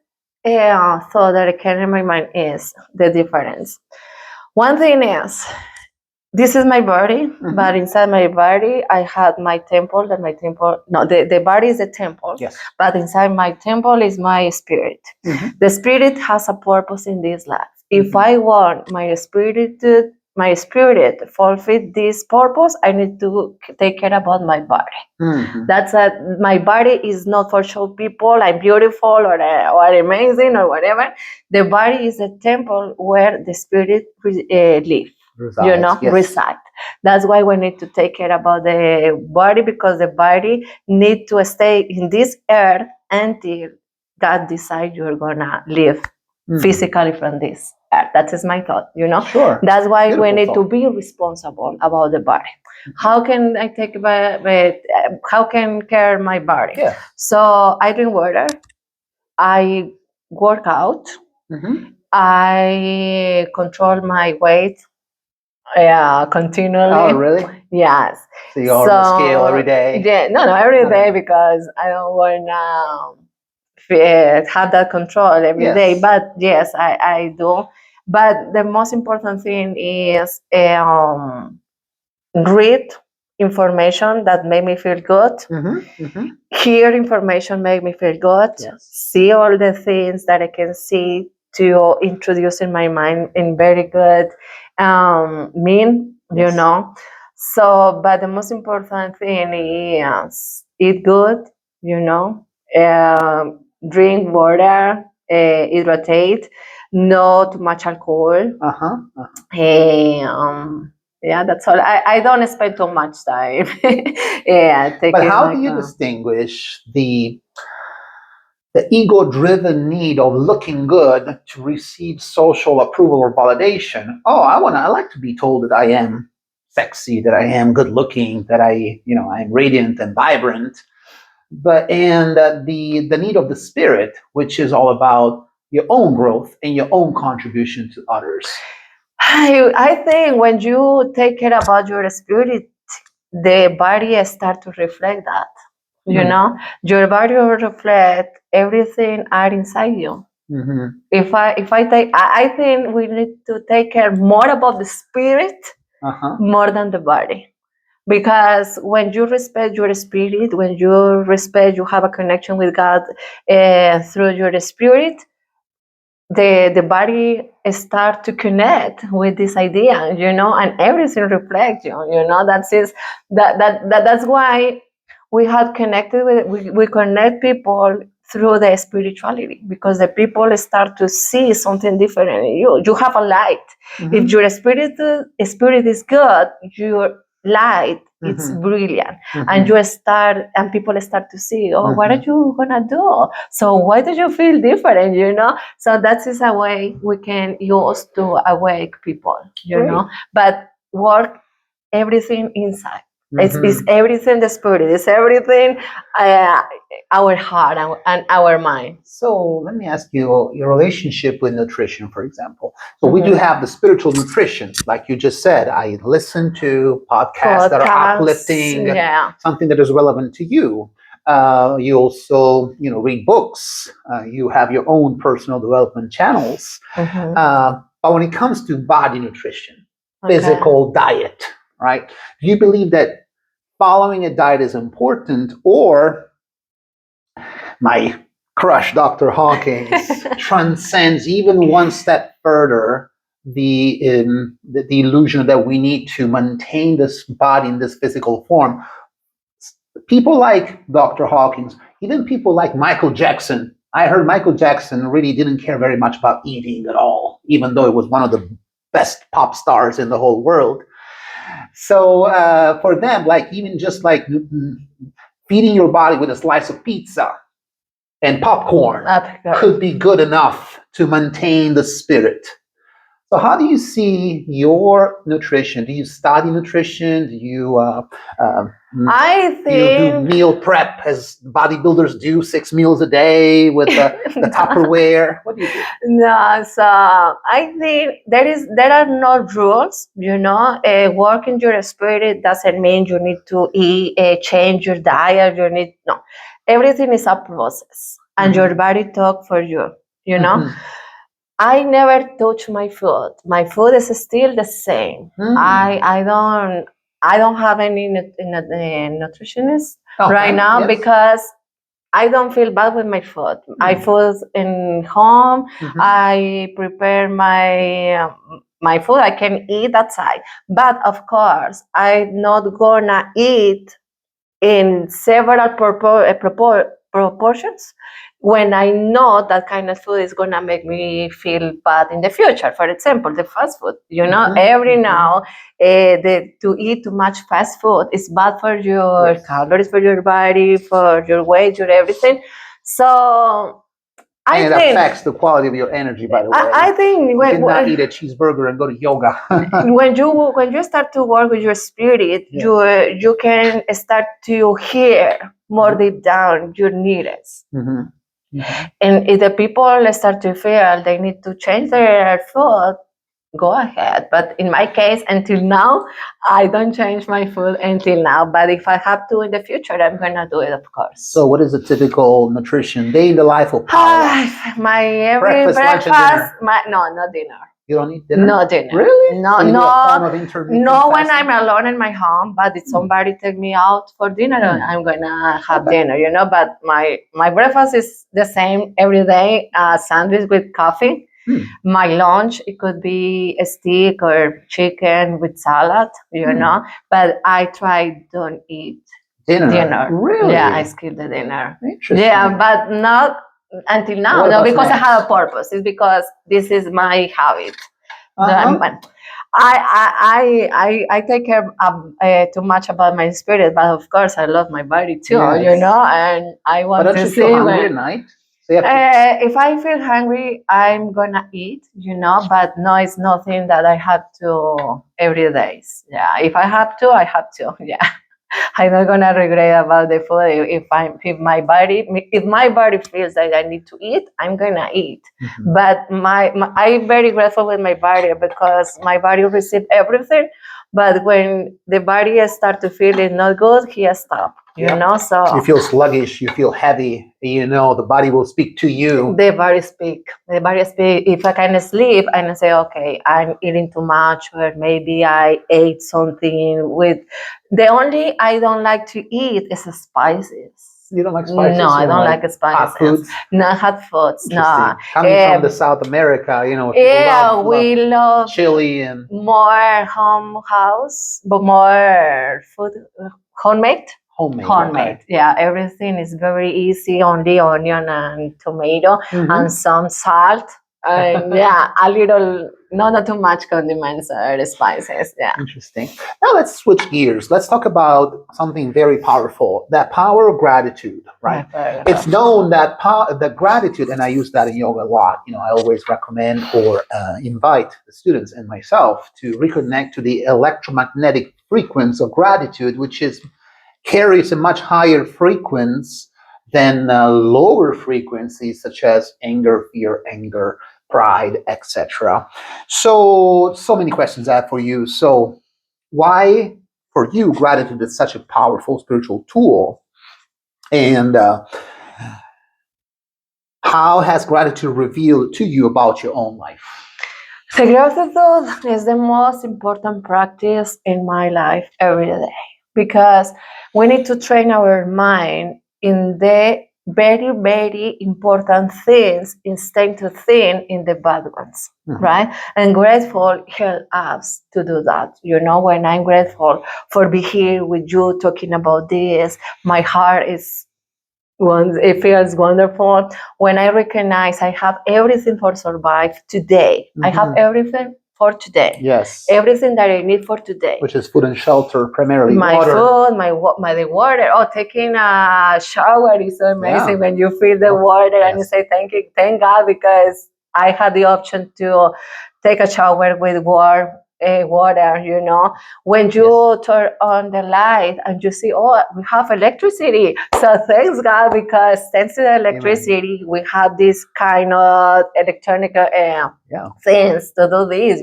thought that came in my mind is the difference. One thing is, this is my body, but inside my body, I had my temple. The body is a temple, yes. But inside my temple is my spirit. The spirit has a purpose in this life. If I want my spirit to fulfill this purpose, I need to take care about my body. That's my body is not for show people I'm beautiful or amazing or whatever. The body is a temple where the spirit lives. Resides, yes. Reside. That's why we need to take care about the body, because the body need to stay in this earth until God decides you're gonna live physically from this earth. That is my thought. Sure. That's why Beautiful we need thought. to be responsible about the body. How can I take how can care my body? Yeah. So I drink water. I work out. I control my weight. Yeah, continually. Oh, really? Yes. So you're on the scale every day? Yeah, no, every day, because I don't want to have that control every day. But yes, I do. But the most important thing is read information that make me feel good. Hear information make me feel good. Yes. See all the things that I can see to introduce in my mind in very good mean, So, but the most important thing is eat good, drink water, hydrate, not too much alcohol. Yeah, that's all. I don't spend too much time. But how do you distinguish the ego-driven need of looking good to receive social approval or validation? Oh, I like to be told that I am sexy, that I am good-looking, that I'm radiant and vibrant. And the need of the spirit, which is all about your own growth and your own contribution to others. I think when you take care about your spirit, the body start to reflect that. Your body will reflect everything are inside you. If I think we need to take care more about the spirit more than the body. Because when you respect your spirit, you have a connection with God through your spirit, the body start to connect with this idea, and everything reflects that's why we have connected we connect people through the spirituality, because the people start to see something different in you. You have a light. If your spirit is good, your light it's brilliant, and people start to see, what are you gonna do? So why do you feel different? So that is a way we can use to awake people, but work everything inside. It's everything the spirit. It's everything our heart and our mind. So let me ask you your relationship with nutrition, for example. So we do have the spiritual nutrition, like you just said. I listen to podcasts that are uplifting, something that is relevant to you. You also, read books. You have your own personal development channels. But when it comes to body nutrition, physical diet, right? Do you believe that following a diet is important, or my crush Dr. Hawkins transcends even one step further the illusion that we need to maintain this body in this physical form. People like Dr. Hawkins, even people like Michael Jackson. I heard Michael Jackson really didn't care very much about eating at all, even though it was one of the best pop stars in the whole world. So for them, like even just like feeding your body with a slice of pizza and popcorn could be good enough to maintain the spirit. So how do you see your nutrition? Do you study nutrition? Do you I do you do think meal prep as bodybuilders do, 6 meals a day with the Tupperware? What do you do? no, so I think there are no rules. Working your spirit doesn't mean you need to eat, change your diet. No, everything is a process, and your body talk for you. I never touch my food. My food is still the same. I don't have any nutritionist right now because I don't feel bad with my food. I food in home. I prepare my food. I can eat outside, but of course, I'm not gonna eat in several proportions when I know that kind of food is gonna make me feel bad in the future. For example, the fast food. Every now to eat too much fast food is bad for your calories, for your body, for your weight, your everything. So I And it think affects the quality of your energy, by the way. I think you cannot eat a cheeseburger and go to yoga. when you start to work with your spirit, you can start to hear more deep down your needs. And if the people start to feel they need to change their food, go ahead. But in my case, until now, I don't change my food until now. But if I have to in the future, I'm gonna do it, of course. So what is a typical nutrition day in the life of Paola? My every breakfast, lunch, and dinner? No, not dinner. You don't eat dinner? No dinner. Really? No, so you no. do a form of intermittent When fasting? I'm alone in my home, but if somebody take me out for dinner, I'm gonna have dinner, But my breakfast is the same every day, sandwich with coffee. My lunch, it could be a steak or chicken with salad, But I try don't eat dinner. Really? Yeah, I skip the dinner. Interesting. Yeah, but not until now. No, because I have a purpose. It's because this is my habit. I take care too much about my spirit, but of course I love my body too, and I want but don't to you see feel hungry at night? So if I feel hungry, I'm gonna eat, but no, it's nothing that I have to every day. Yeah, if I have to, I have to. Yeah. I'm not gonna regret about the food if my body feels that I need to eat, I'm gonna eat. But I'm very grateful with my body because my body receives everything. But when the body start to feel it not good, he stops. So you feel sluggish, you feel heavy. The body will speak to you. The body speak. If I can sleep and say, okay, I'm eating too much, or maybe I ate something with. The only I don't like to eat is spices. You don't like spices? No, I don't like spices. Hot foods? No, hot foods. No. Coming from the South America, we love chili and more but more food, homemade. Homemade. Okay. Yeah, everything is very easy. Only onion and tomato and some salt. And a little, not too much condiments or spices. Yeah. Interesting. Now let's switch gears. Let's talk about something very powerful, that power of gratitude, right? It's known that the gratitude, and I use that in yoga a lot. I always recommend or invite the students and myself to reconnect to the electromagnetic frequency of gratitude, which carries a much higher frequency than lower frequencies such as anger, fear, pride, etc. So many questions I have for you. So why, for you, gratitude is such a powerful spiritual tool? And how has gratitude revealed to you about your own life? The gratitude is the most important practice in my life every day, because we need to train our mind in the very, very important things instead to think in the bad ones, right? And grateful help us to do that. When I'm grateful for being here with you talking about this, my heart it feels wonderful. When I recognize I have everything for survive today, I have everything for today. Yes. Everything that I need for today. Which is food and shelter, primarily My water. food, the water. Oh, taking a shower is so amazing when you feel the water and you say thank God, because I had the option to take a shower with warm water. When you turn on the light and you see, we have electricity. So thanks God, because thanks to the electricity, we have this kind of electronic things to do this.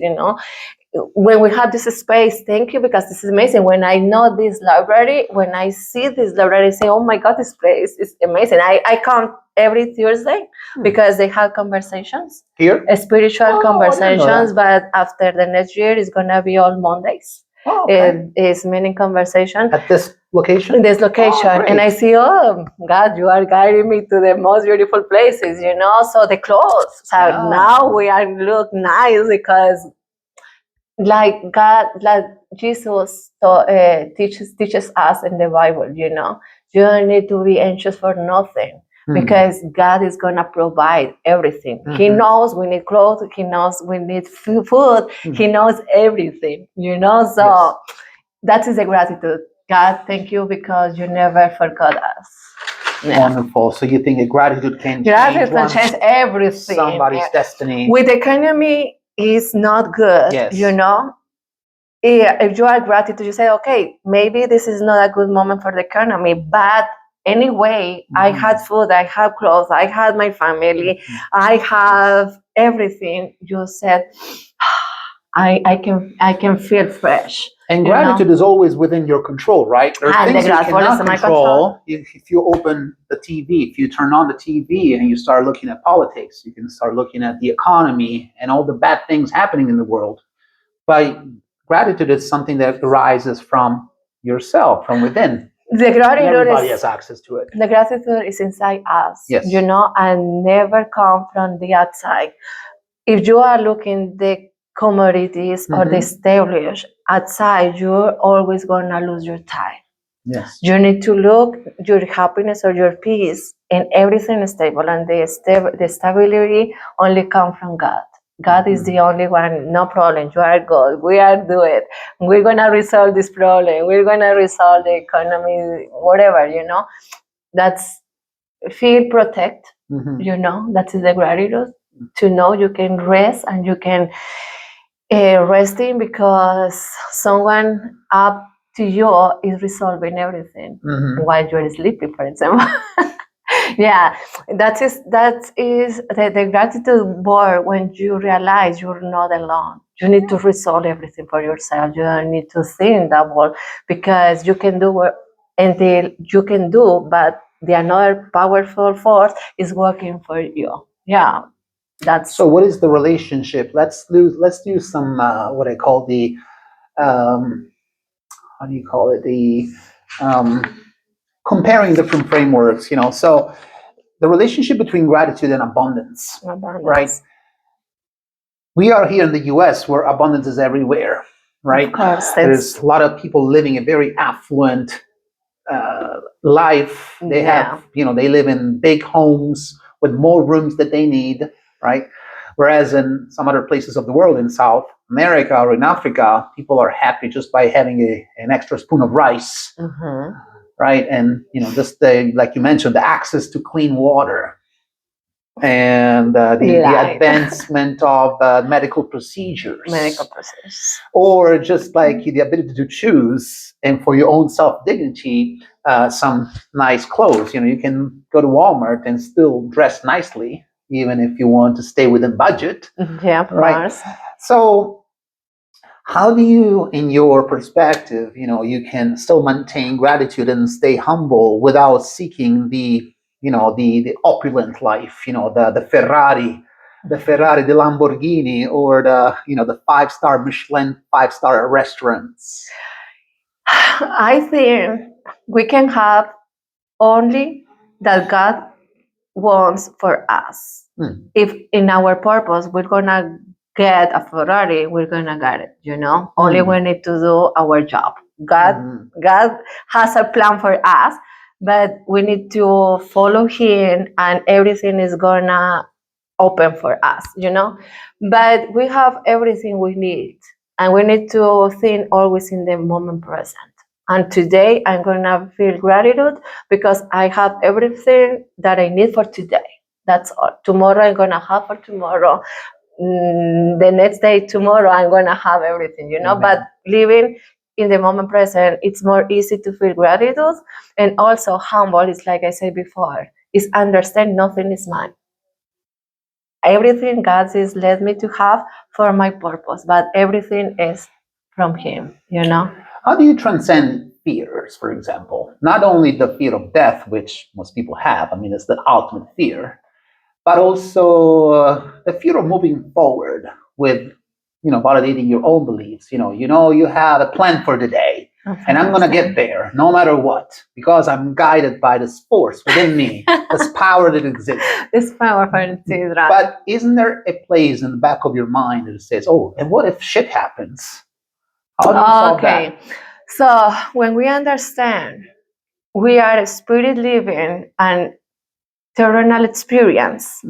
When we have this space, thank you, because this is amazing. When I know this library, when I see this library, I say, oh my God, this place is amazing. I come every Thursday because they have conversations. Here? Spiritual conversations, but after the next year, it's going to be all Mondays. Oh, okay. It's many conversation. At this location? In this location. And I see, oh God, you are guiding me to the most beautiful places, So the clothes. So now we are look nice because like God, like Jesus teaches us in the Bible, you don't need to be anxious for nothing because God is going to provide everything. He knows we need clothes. He knows we need food. He knows everything, So that is the gratitude. God, thank you because you never forgot us. Yeah. Wonderful. So you think that gratitude can change everything. Somebody's destiny. With the economy, is not good, Yes. If you are gratitude, you say, okay, maybe this is not a good moment for the economy, but anyway, I had food, I have clothes, I had my family, I have everything. You said, I can feel fresh. And gratitude is always within your control, right? There are things you cannot control. If you open the TV, if you turn on the TV and you start looking at politics, you can start looking at the economy and all the bad things happening in the world. But gratitude is something that arises from yourself, from within. The gratitude everybody has access to it. The gratitude is inside us, yes. And never come from the outside. If you are looking the commodities or the established outside, you're always gonna lose your time. Yes. You need to look your happiness or your peace, and everything is stable, and the stability only comes from God. God is the only one, no problem. You are good. We are doing it. We're gonna resolve this problem. We're gonna resolve the economy, whatever, That's feel protect, That is the gratitude. To know you can rest and you can resting because someone up to you is resolving everything while you're sleeping, for example. Yeah, that is the gratitude board when you realize you're not alone. You need to resolve everything for yourself. You don't need to think that world because you can do until you can do, but the another powerful force is working for you. Yeah, that's. So what is the relationship? Let's do some what I call the how do you call it, the comparing different frameworks. So the relationship between gratitude and abundance. Right? We are here in the U.S. where abundance is everywhere, right? Of course, there's a lot of people living a very affluent life. They have, they live in big homes with more rooms that they need, right? Whereas in some other places of the world, in South America or in Africa, people are happy just by having an extra spoon of rice, right? And just like you mentioned, the access to clean water and the advancement of medical procedures. Or just like the ability to choose and for your own self-dignity, some nice clothes. You can go to Walmart and still dress nicely, even if you want to stay within budget. Yeah, of course. So how do you, in your perspective, you can still maintain gratitude and stay humble without seeking the opulent life, the Ferrari, the Lamborghini, or the 5-star Michelin 5-star restaurants? I think we can have only that God wants for us. If in our purpose we're gonna get a Ferrari, we're gonna get it, Only we need to do our job. God has a plan for us, but we need to follow him, and everything is gonna open for us, But we have everything we need, and we need to think always in the moment present. And today I'm gonna feel gratitude because I have everything that I need for today. That's all. Tomorrow I'm gonna have for tomorrow. The next day, tomorrow, I'm gonna have everything, Amen. But living in the moment present, it's more easy to feel gratitude, and also humble. It's like I said before, is understand nothing is mine. Everything God has led me to have for my purpose, but everything is from Him, How do you transcend fears, for example? Not only the fear of death, which most people have, I mean, it's the ultimate fear, but also the fear of moving forward with, validating your own beliefs. You have a plan for the day, and I'm going to get there no matter what, because I'm guided by this force within me, this power that exists. This power for it is right. But isn't there a place in the back of your mind that says, oh, and what if shit happens? How do you solve that? So when we understand we are a spirit living and terrenal experience,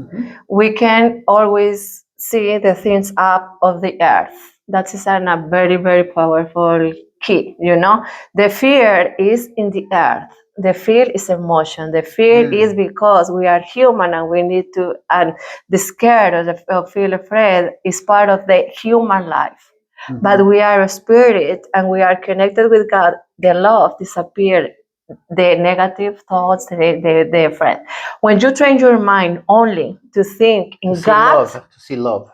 we can always see the things up of the earth. That is a very, very powerful key, The fear is in the earth. The fear is emotion. The fear is because we are human and we need to, and the scared or feel afraid is part of the human life. But we are a spirit and we are connected with God. The love disappears. The negative thoughts, the friend. When you train your mind only to think in God, to see love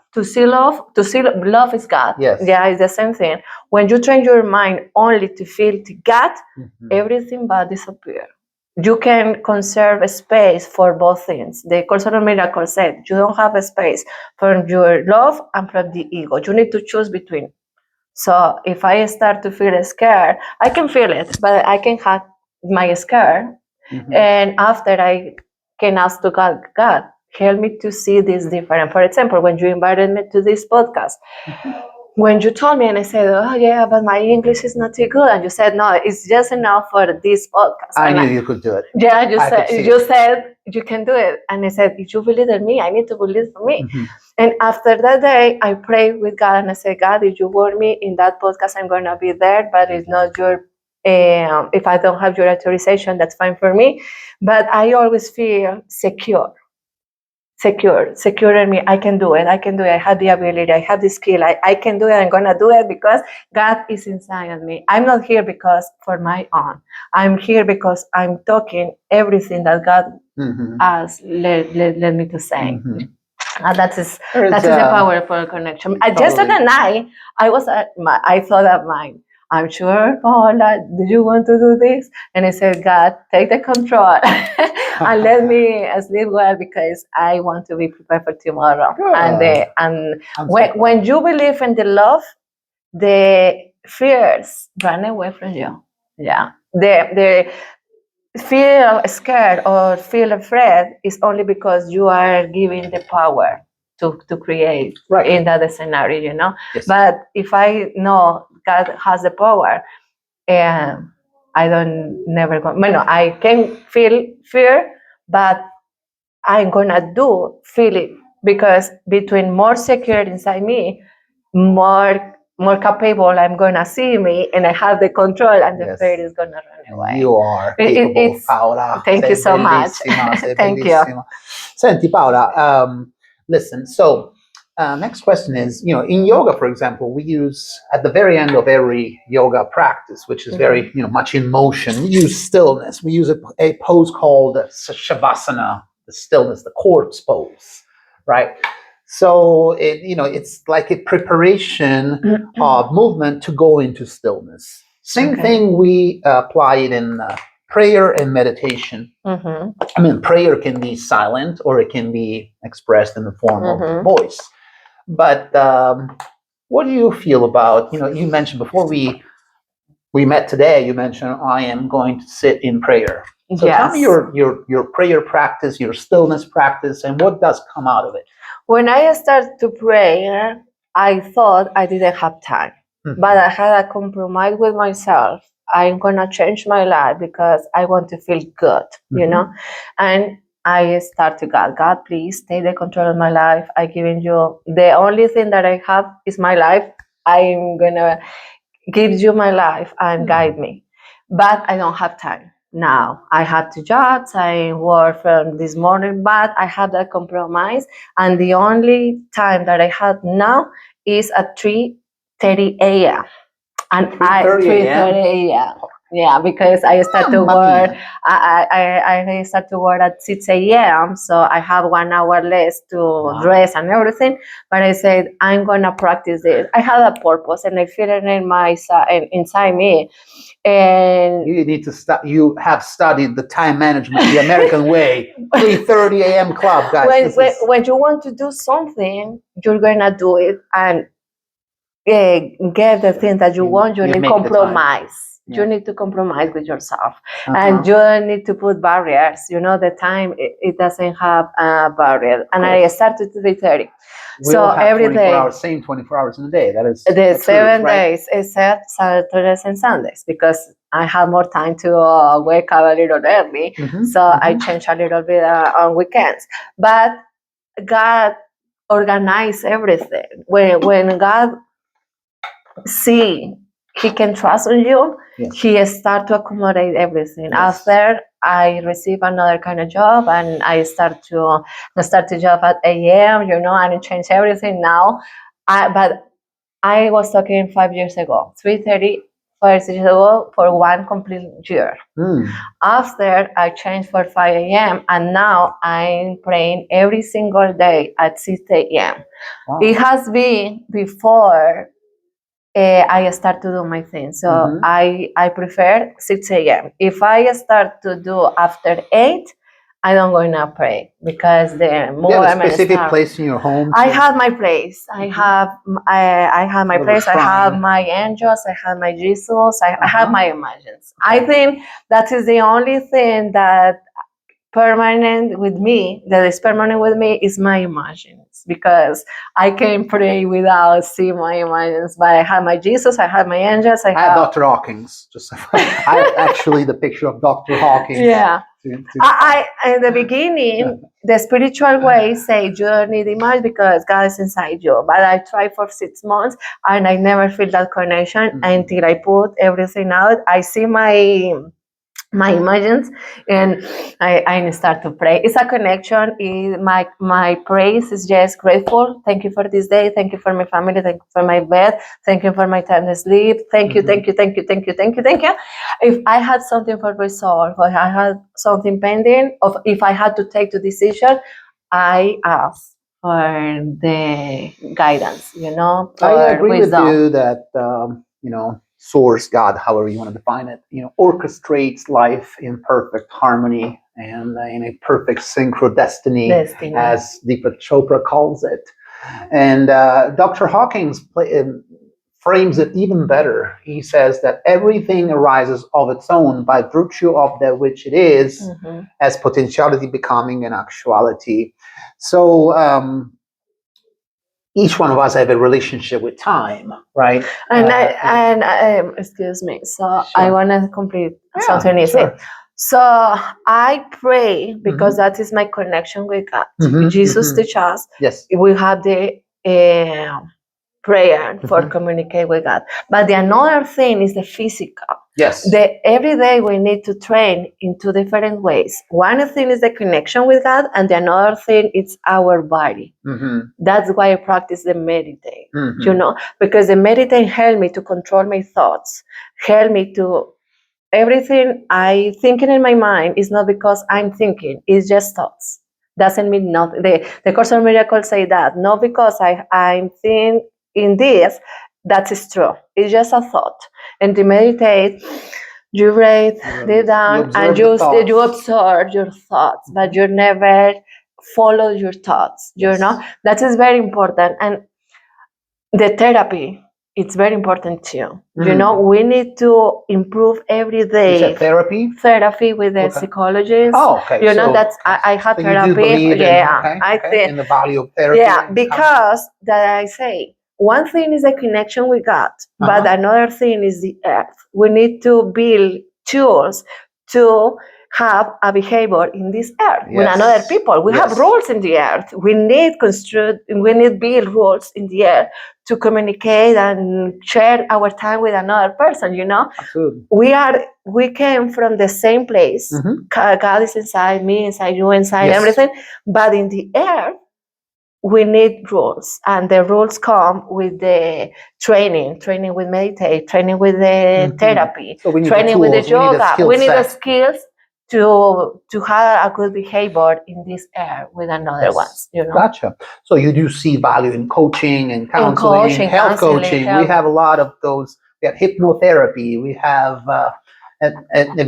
is God. Yes. Yeah, it's the same thing. When you train your mind only to feel to God, everything bad disappears. You can conserve a space for both things. The Course of Miracles said you don't have a space for your love and from the ego. You need to choose between. So if I start to feel scared, I can feel it, but I can have my scare, and after I can ask to God, help me to see this different. For example, when you invited me to this podcast, when you told me and I said, oh yeah, but my English is not too good, and you said, no, it's just enough for this podcast. I knew you could do it. Yeah, you said you can do it, and I said, if you believe in me, I need to believe in me. And after that day, I prayed with God and I said, God, if you want me in that podcast, I'm going to be there, but it's not your, if I don't have your authorization, that's fine for me. But I always feel secure in me. I can do it. I have the ability. I have the skill. I can do it. I'm going to do it because God is inside of me. I'm not here because for my own. I'm here because I'm talking everything that God has led me to say. That is a powerful connection. Just the night, I thought of mine. I'm sure, Paola, do you want to do this? And I said, God, take the control and let me sleep well because I want to be prepared for tomorrow. Good. And when you believe in the love, the fears run away from you. Yeah. The feel scared or feel afraid is only because you are giving the power to create in that scenario, Yes. But if I know God has the power, and I don't never go. I can feel fear, but I'm gonna feel it because between more secure inside me, more capable I'm gonna see me, and I have the control, and the fear is gonna run away. You are capable, Paola. Thank you so much. Thank you. Senti, Paola, listen, so next question is, in yoga, for example, we use at the very end of every yoga practice, which is very, much in motion, we use stillness. We use a pose called Shavasana, the stillness, the corpse pose, right? So it's like a preparation of movement to go into stillness. Same thing, we apply it in prayer and meditation. I mean, prayer can be silent or it can be expressed in the form of voice. But what do you feel about, you mentioned before we met today, you mentioned I am going to sit in prayer. So tell me Yes. your prayer practice, your stillness practice, and what does come out of it. When I started to pray, I thought I didn't have time, but I had a compromise with myself. I'm gonna change my life because I want to feel good, you know. And I start to God, please take the control of my life. I giving you the only thing that I have is my life. I'm gonna give you my life and guide me, but I don't have time now. I had 2 jobs. I work from this morning, but I had that compromise, and the only time that I have now is at 3:30 a.m. and 3:30 a.m.? 3:30 a.m. Yeah, because I start to Mamma work. mia. I start to work at 6 a.m. So I have 1 hour less to dress and everything. But I said I'm gonna practice it. I have a purpose, and I feel it in my inside me. And You need to you have studied the time management, the American way. 3:30 a.m. club, guys. when you want to do something, you're gonna do it and get the thing that you want. You need compromise. Yeah. You need to compromise with yourself, and you need to put barriers. You know, the time it doesn't have a barrier. And I started to 3:30. So every day, hours, same 24 hours in a day. That is the 7 days, except Saturdays and Sundays, because I have more time to wake up a little early. So I change a little bit on weekends. But God organized everything. When God see he can trust on you, he start to accommodate everything. After I receive another kind of job, and I start the job at 8 a.m., you know, and it changed everything now. But I was talking 5 years ago, 3:30, 5 years ago, for one complete year. After I changed for 5 a.m., and now I'm praying every single day at 6 a.m. Wow. It has been before I start to do my thing. So I prefer 6 a.m. If I start to do after 8, I don't going to pray, because the more you have a specific place in your home. I have my place. I have my place. I have my angels. I have my Jesus. I have my imagines. I think that is the only thing that is permanent with me is my imagines, because I can pray without seeing my imagines. But I have my Jesus, I have my angels, I have Dr. Hawkins. I have actually the picture of Dr. Hawkins. Yeah. I in the beginning, the spiritual way say you need image because God is inside you. But I tried for 6 months and I never feel that connection until I put everything out. I see my images, and I start to pray. It's a connection. My praise is just grateful. Thank you for this day. Thank you for my family. Thank you for my bed. Thank you for my time to sleep. Thank you, thank you, thank you, thank you, thank you, thank you. If I had something for resolve, or I had something pending, or if I had to take the decision, I ask for the guidance, you know, for I agree wisdom. with you that, source, God, however you want to define it, orchestrates life in perfect harmony and in a perfect synchrodestiny, as Deepak Chopra calls it. And Dr. Hawkins frames it even better. He says that everything arises of its own by virtue of that which it is, as potentiality becoming an actuality. So each one of us have a relationship with time, right? And excuse me. So I want to complete something easy. So I pray because that is my connection with God. Jesus teaches us. Yes. We have the prayer for communicate with God. But the another thing is the physical. Yes. Every day we need to train in 2 different ways. One thing is the connection with God, and the another thing is our body. That's why I practice the meditate, you know, because the meditate help me to control my thoughts, help me to everything I thinking in my mind is not because I'm thinking, it's just thoughts. Doesn't mean nothing. The Course of Miracles say that, not because I'm thinking in this, that is true. It's just a thought. And to meditate, you breathe deep down and you observe your thoughts, but you never follow your thoughts. You know, that is very important. And the therapy it's very important too. Mm. You know, we need to improve every You day. said therapy? Therapy with the Okay. psychologist. Oh, okay. You know, So- that's I had So you do therapy. believe Yeah, in, I think. in the value of therapy? Yeah, and because that I say one thing is the connection we got, but another thing is the earth. We need to build tools to have a behavior in this earth with Yes. another people. We have Yes. rules in the earth. We need build rules in the earth to communicate and share our time with another person. You know, Absolutely. we came from the same place. Mhm. God is inside me, inside you, inside Yes. everything. But in the earth, we need rules, and the rules come with the training with meditate, training with the Mhm. therapy, So we need training the with the tools, we need the yoga. skill We need the set. skills to have a good behavior in this air with another Yes. ones. You know, Gotcha. So you do see value in coaching and counseling, coaching, health counseling, coaching. We health. have a lot of those. We have hypnotherapy. We have a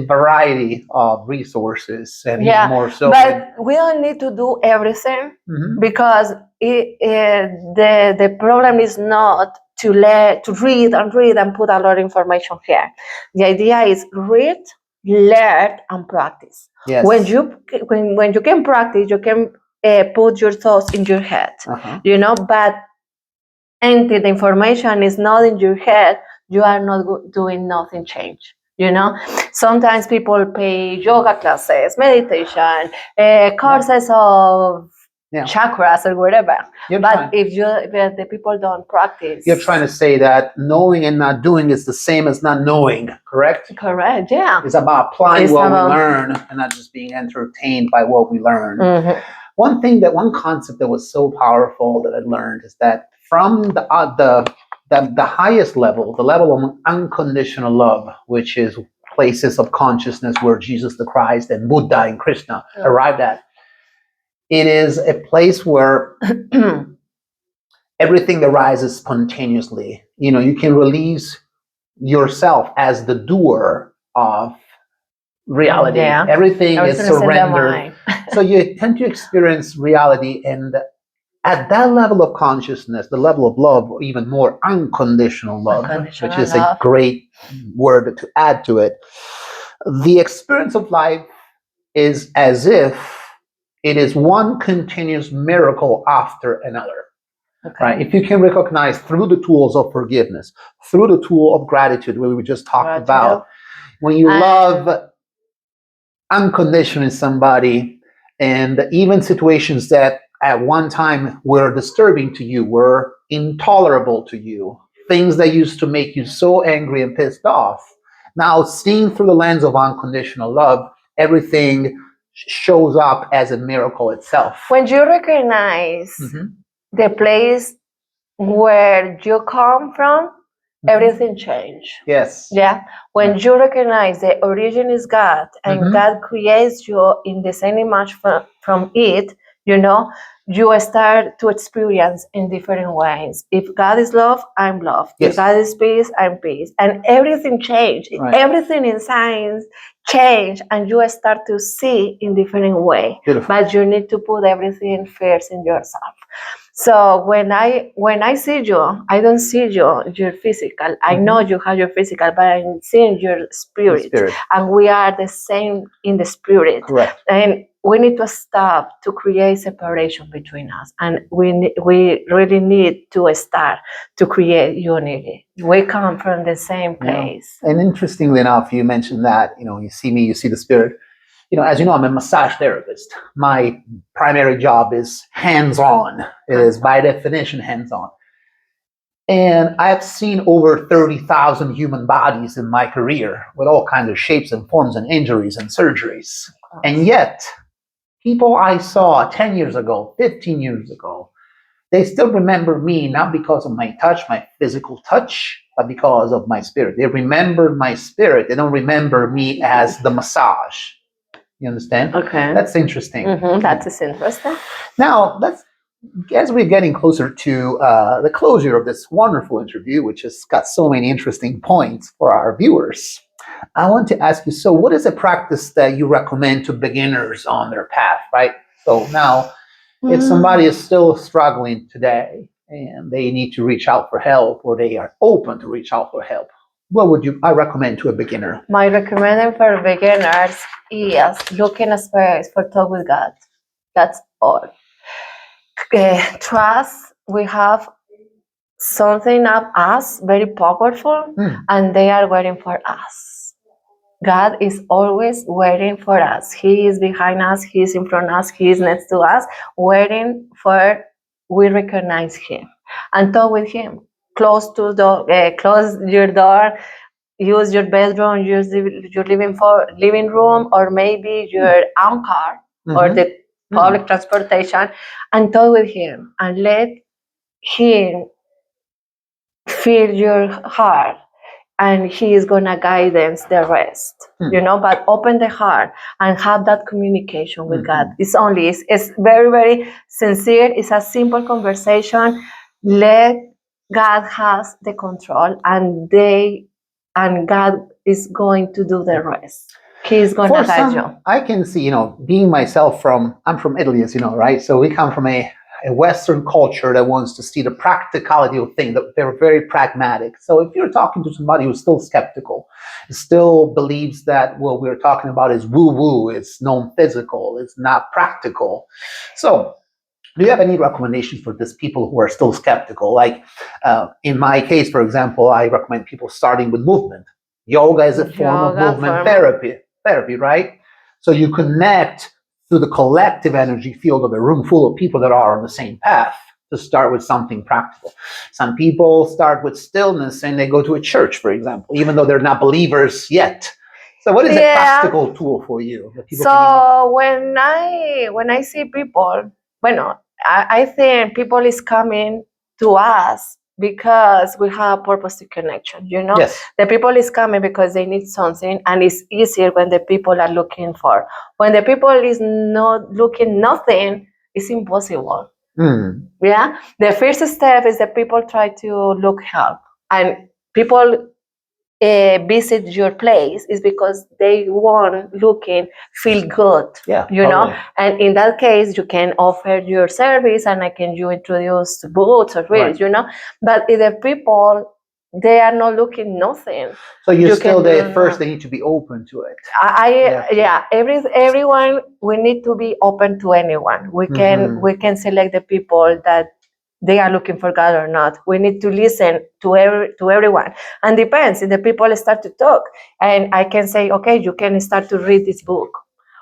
variety of resources, and Yeah, even more so. but we don't need to do everything Mhm. because the problem is not to read and put a lot of information here. The idea is read, learn, and practice. Yes. When you can practice, you can put your thoughts in your head. You know, but until the information is not in your head, you are not doing nothing change. You know, sometimes people pay yoga classes, meditation, courses of chakras or whatever. But if the people don't practice, you're trying to say that knowing and not doing is the same as not knowing, correct? Correct. Yeah. It's about applying what we learn and not just being entertained by what we learn. Mhm. One concept that was so powerful that I learned is that from the highest level, the level of unconditional love, which is places of consciousness where Jesus the Christ and Buddha and Krishna arrived at, it is a place where everything arises spontaneously. You know, you can release yourself as the doer of reality. Yeah. Everything is Everything is in the surrendered. mind. So you tend to experience reality, and at that level of consciousness, the level of love, or even more unconditional love, Unconditional which is love. a great word to add to it, the experience of life is as if it is one continuous miracle after another. Okay. Right? If you can recognize through the tools of forgiveness, through the tool of gratitude, what we just talked about, when you love unconditionally somebody, and even situations that at one time were disturbing to you, were intolerable to you, things that used to make you so angry and pissed off, now seen through the lens of unconditional love, everything shows up as a miracle itself. When you recognize the place where you come from, everything change. Yes. Yeah. When you recognize the origin is God and God creates you in the same image from it, you know, you start to experience in different ways. If God is love, I'm love. Yes. If God is peace, I'm peace. And everything change. Right. Everything in science change, and you start to see in different way. Beautiful. But you need to put everything first in yourself. So when I see you, I don't see your physical. I know you have your physical, but I'm seeing your spirit. And we are the same in the spirit. Correct. And we need to stop to create separation between us, and we really need to start to create unity. We come from the same place. And interestingly enough, you mentioned that, you know, you see me, you see the spirit. You know, as you know, I'm a massage therapist. My primary job is hands-on. It is by definition hands-on. And I've seen over 30,000 human bodies in my career with all kinds of shapes and forms and injuries and surgeries. And yet, people I saw 10 years ago, 15 years ago, they still remember me, not because of my touch, my physical touch, but because of my spirit. They remember my spirit. They don't remember me as the massage. You understand? Okay. That's interesting. That is interesting. Now, as we're getting closer to the closure of this wonderful interview, which has got so many interesting points for our viewers, I want to ask you, so what is a practice that you recommend to beginners on their path, right? So now, if somebody is still struggling today, and they need to reach out for help, or they are open to reach out for help, what would I recommend to a beginner? My recommendation for beginners is looking a space for talk with God. That's all. Trust, we have something of us very powerful, and they are waiting for us. God is always waiting for us. He is behind us, He is in front of us, He is next to us, waiting for we recognize Him and talk with Him. Close your door, use your bedroom, use your living room, or maybe your own car or the public transportation, and talk with Him and let Him fill your heart, and He is gonna guidance the rest. But open the heart and have that communication with God. It's very, very sincere. It's a simple conversation. Let God has the control, and God is going to do the rest. He's gonna guide you. I can see, being myself I'm from Italy, as you know, right? So we come from a Western culture that wants to see the practicality of things, that they're very pragmatic. So if you're talking to somebody who's still skeptical, still believes that what we're talking about is woo-woo, it's non-physical, it's not practical. So do you have any recommendations for these people who are still skeptical? Like in my case, for example, I recommend people starting with movement. Yoga is a form of movement therapy, right? So you connect to the collective energy field of a room full of people that are on the same path, to start with something practical. Some people start with stillness and they go to a church, for example, even though they're not believers yet. So what is a practical tool for you? So when I see people, I think people is coming to us because we have purpose to connection. Yes. The people is coming because they need something, and it's easier when the people are looking for. When the people is not looking nothing, it's impossible. Yeah. The first step is that people try to look help, and people visit your place is because they want feel good. Totally. And in that case you can offer your service, and I can you introduce books or reels. But if the people, they are not looking nothing, so first they need to be open to it. Everyone, we need to be open to anyone. We can select the people that they are looking for God or not. We need to listen to everyone. And depends, if the people start to talk, and I can say, okay, you can start to read this book.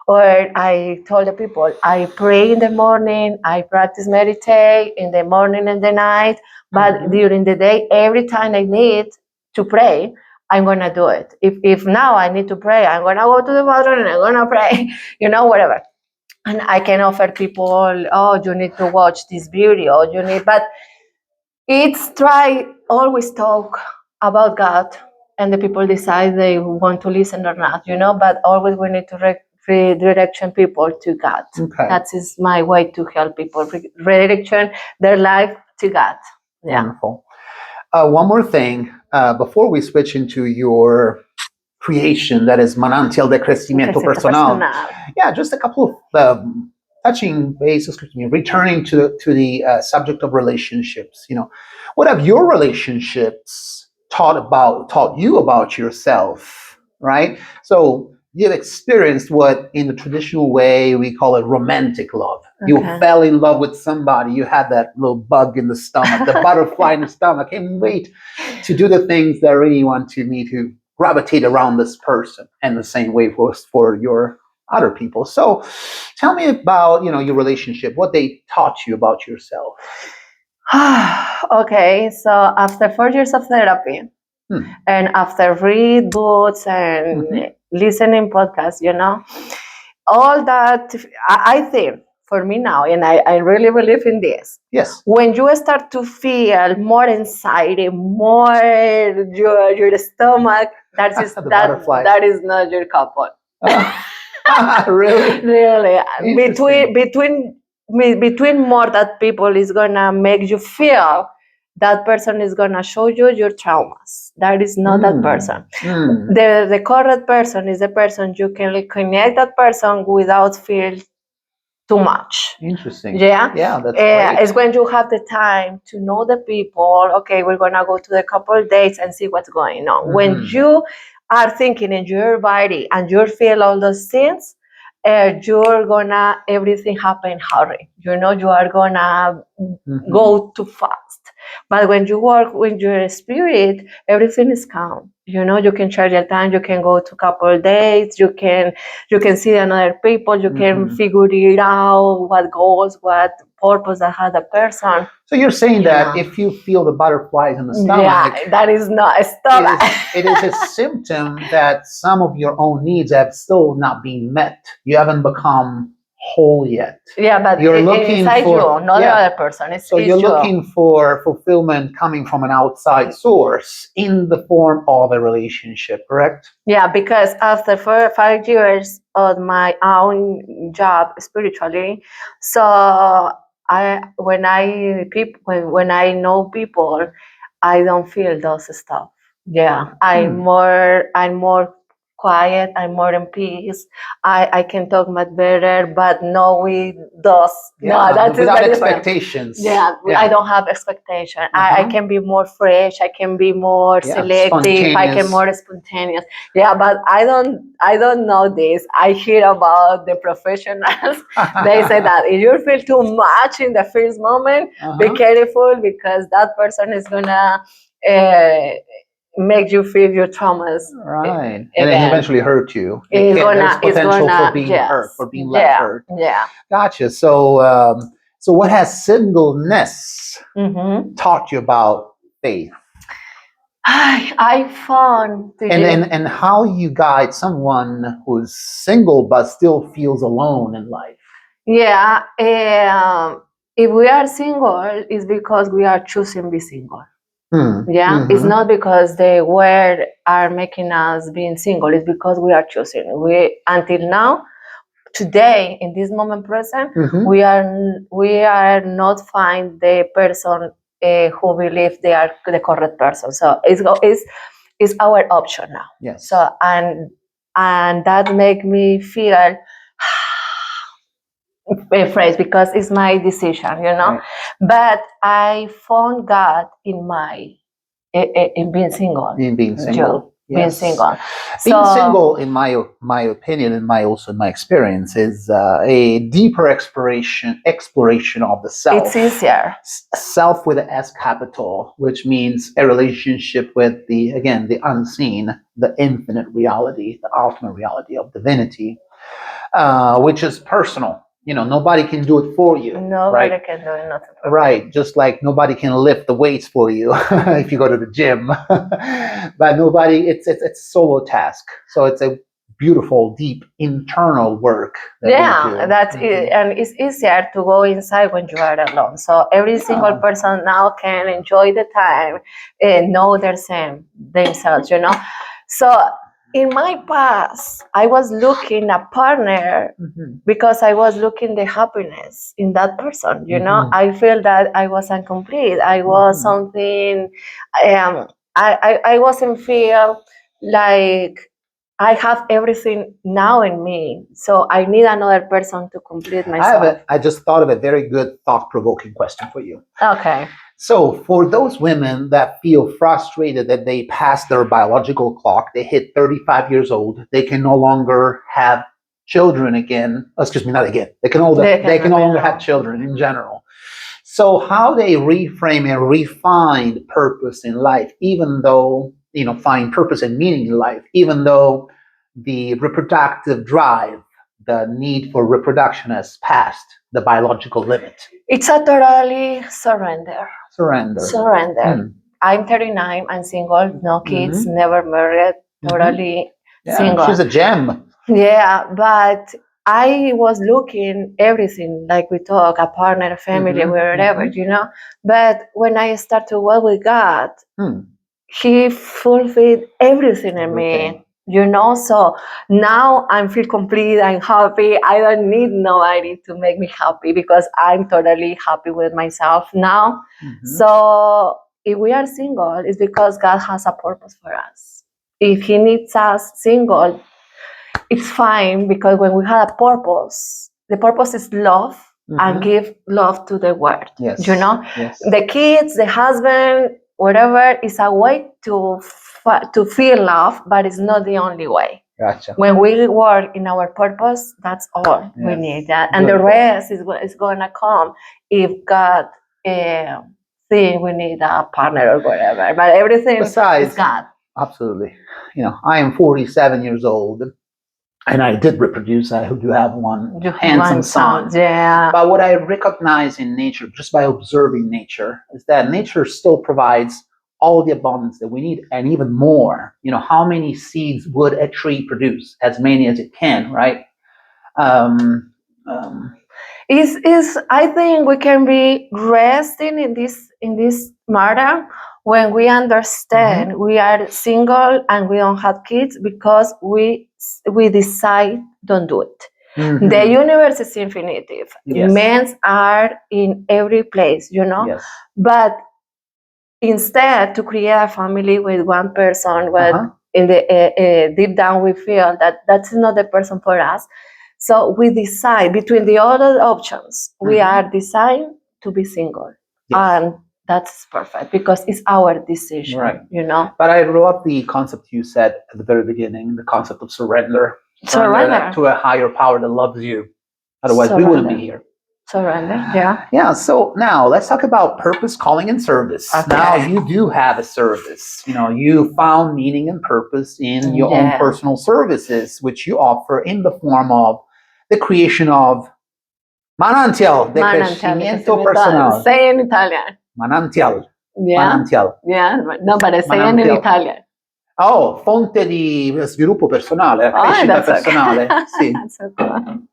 Or I told the people, I pray in the morning, I practice meditate in the morning and the night, but during the day, every time I need to pray, I'm gonna do it. If now I need to pray, I'm gonna go to the bathroom and I'm gonna pray, whatever. And I can offer people, oh, you need to watch this video, but it's try always talk about God, and the people decide they want to listen or not, but always we need to redirection people to God. Okay. That is my way to help people redirection their life to God. Yeah. Wonderful. One more thing, before we switch into your creation, that is Manantial de Crecimiento Personal. Yeah, just a couple of touching bases, returning to the subject of relationships. What have your relationships taught you about yourself, right? So you've experienced what in the traditional way we call it romantic love. You fell in love with somebody, you had that little bug in the stomach, the butterfly in the stomach. I can't wait to do the things that I really want to gravitate around this person, and the same way for your other people. So tell me about your relationship, what they taught you about yourself. Okay, so after 4 years of therapy, and after read books and listening podcasts, all that, I think for me now, and I really believe in this. Yes. When you start to feel more anxiety, more your stomach, that is that is not your couple. Really? Really. Between more that people is gonna make you feel, that person is gonna show you your traumas. That is not that person. The correct person is the person you can connect that person without feel too much. Interesting. Yeah. Yeah, that's great. It's when you have the time to know the people. Okay, we're gonna go to the couple dates and see what's going on. When you are thinking in your body and you feel all those things, you're gonna everything happen in hurry. You are gonna go too fast. But when you work with your spirit, everything is calm. You can charge your time. You can go to couple dates. You can see another people. You can figure it out what goals, what purpose that has the person. So you're saying that if you feel the butterflies in the stomach, that is not a stomach. It is a symptom that some of your own needs have still not been met. You haven't become whole yet. Yeah, but you're looking inside for you, not the other person. So you're looking for fulfillment coming from an outside source in the form of a relationship, correct? Yeah, because after 5 years of my own job spiritually, so when I know people, I don't feel those stuff. Yeah, I'm more quiet. I'm more in peace. I can talk much better, but no with those. Yeah, no, that's without expectations. Yeah, I don't have expectation. I can be more fresh. I can be more selective. I can more spontaneous. Yeah, but I don't know this. I hear about the professionals. They say that if you feel too much in the first moment, be careful because that person is gonna make you feel your traumas. Right. And then eventually hurt you. There's potential for being hurt, for being left hurt. Yeah. Gotcha. So so what has singleness taught you about faith? I found and how you guide someone who's single but still feels alone in life. Yeah. If we are single, it's because we are choosing to be single. Yeah, it's not because the world are making us being single. It's because we are choosing. We until now, today in this moment present, we are not find the person who believe they are the correct person. So it's our option now. Yes. So and that make me feel phrase because it's my decision, Right. But I found God in being single. In being single. Yes. Being single. Being single, in my opinion, and my experience, is a deeper exploration of the self. It's easier. Self with an S capital, which means a relationship with the unseen, the infinite reality, the ultimate reality of divinity, which is personal. Nobody can do it for you. Nobody can do it, nothing. Right, just like nobody can lift the weights for you if you go to the gym. But it's solo task. So it's a beautiful, deep internal work. That's it. And it's easier to go inside when you are alone. So every single person now can enjoy the time and know themselves, So in my past, I was looking a partner because I was looking the happiness in that person. I feel that I was incomplete. I was something. I wasn't feel like I have everything now in me. So I need another person to complete myself. I just thought of a very good thought-provoking question for you. Okay. So for those women that feel frustrated that they passed their biological clock, they hit 35 years old, they can no longer have children again. Excuse me, not again. They can no longer have children in general. So how they reframe and refine purpose in life, even though, find purpose and meaning in life, even though the reproductive drive, the need for reproduction has passed the biological limit. It's a totally surrender. Surrender. I'm 39. I'm single. No kids. Never married. Totally single. She's a gem. Yeah, but I was looking everything like we talk, a partner, a family, wherever, But when I start to work with God, He fulfilled everything in me. So now I feel complete, I'm happy. I don't need nobody to make me happy because I'm totally happy with myself now. So if we are single, it's because God has a purpose for us. If He needs us single, it's fine because when we have a purpose, the purpose is love and give love to the world. Yes. You know, Yes. the kids, the husband, whatever is a way to feel love, but it's not the only way. Gotcha. When we work in our purpose, that's all we need. That, and the rest is going to come if God think we need a partner or whatever. But everything is God. Absolutely. I am 47 years old, and I did reproduce. I do have one handsome son. Yeah. But what I recognize in nature, just by observing nature, is that nature still provides all the abundance that we need and even more. How many seeds would a tree produce? As many as it can, right? I think we can be resting in this matter when we understand we are single and we don't have kids because we decide don't do it. The universe is infinite. Yes. Men are in every place, Yes. But instead to create a family with one person, in the deep down we feel that that's not the person for us. So we decide between the other options. We are designed to be single, and that's perfect because it's our decision, right? But I love the concept you said at the very beginning, the concept of surrender to a higher power that loves you. Otherwise, we wouldn't be here. Surrender, yeah. Yeah, so now let's talk about purpose, calling, and service. Okay. Now you do have a service. You found meaning and purpose in your own personal services, which you offer in the form of the creation of Manantial de Crecimiento Personal. Say in Italian. Manantial. Yeah. Manantial. Yeah, no, but say in Italian. Oh, fonte di sviluppo personale, crescita personale. Okay. Sì. That's so cool.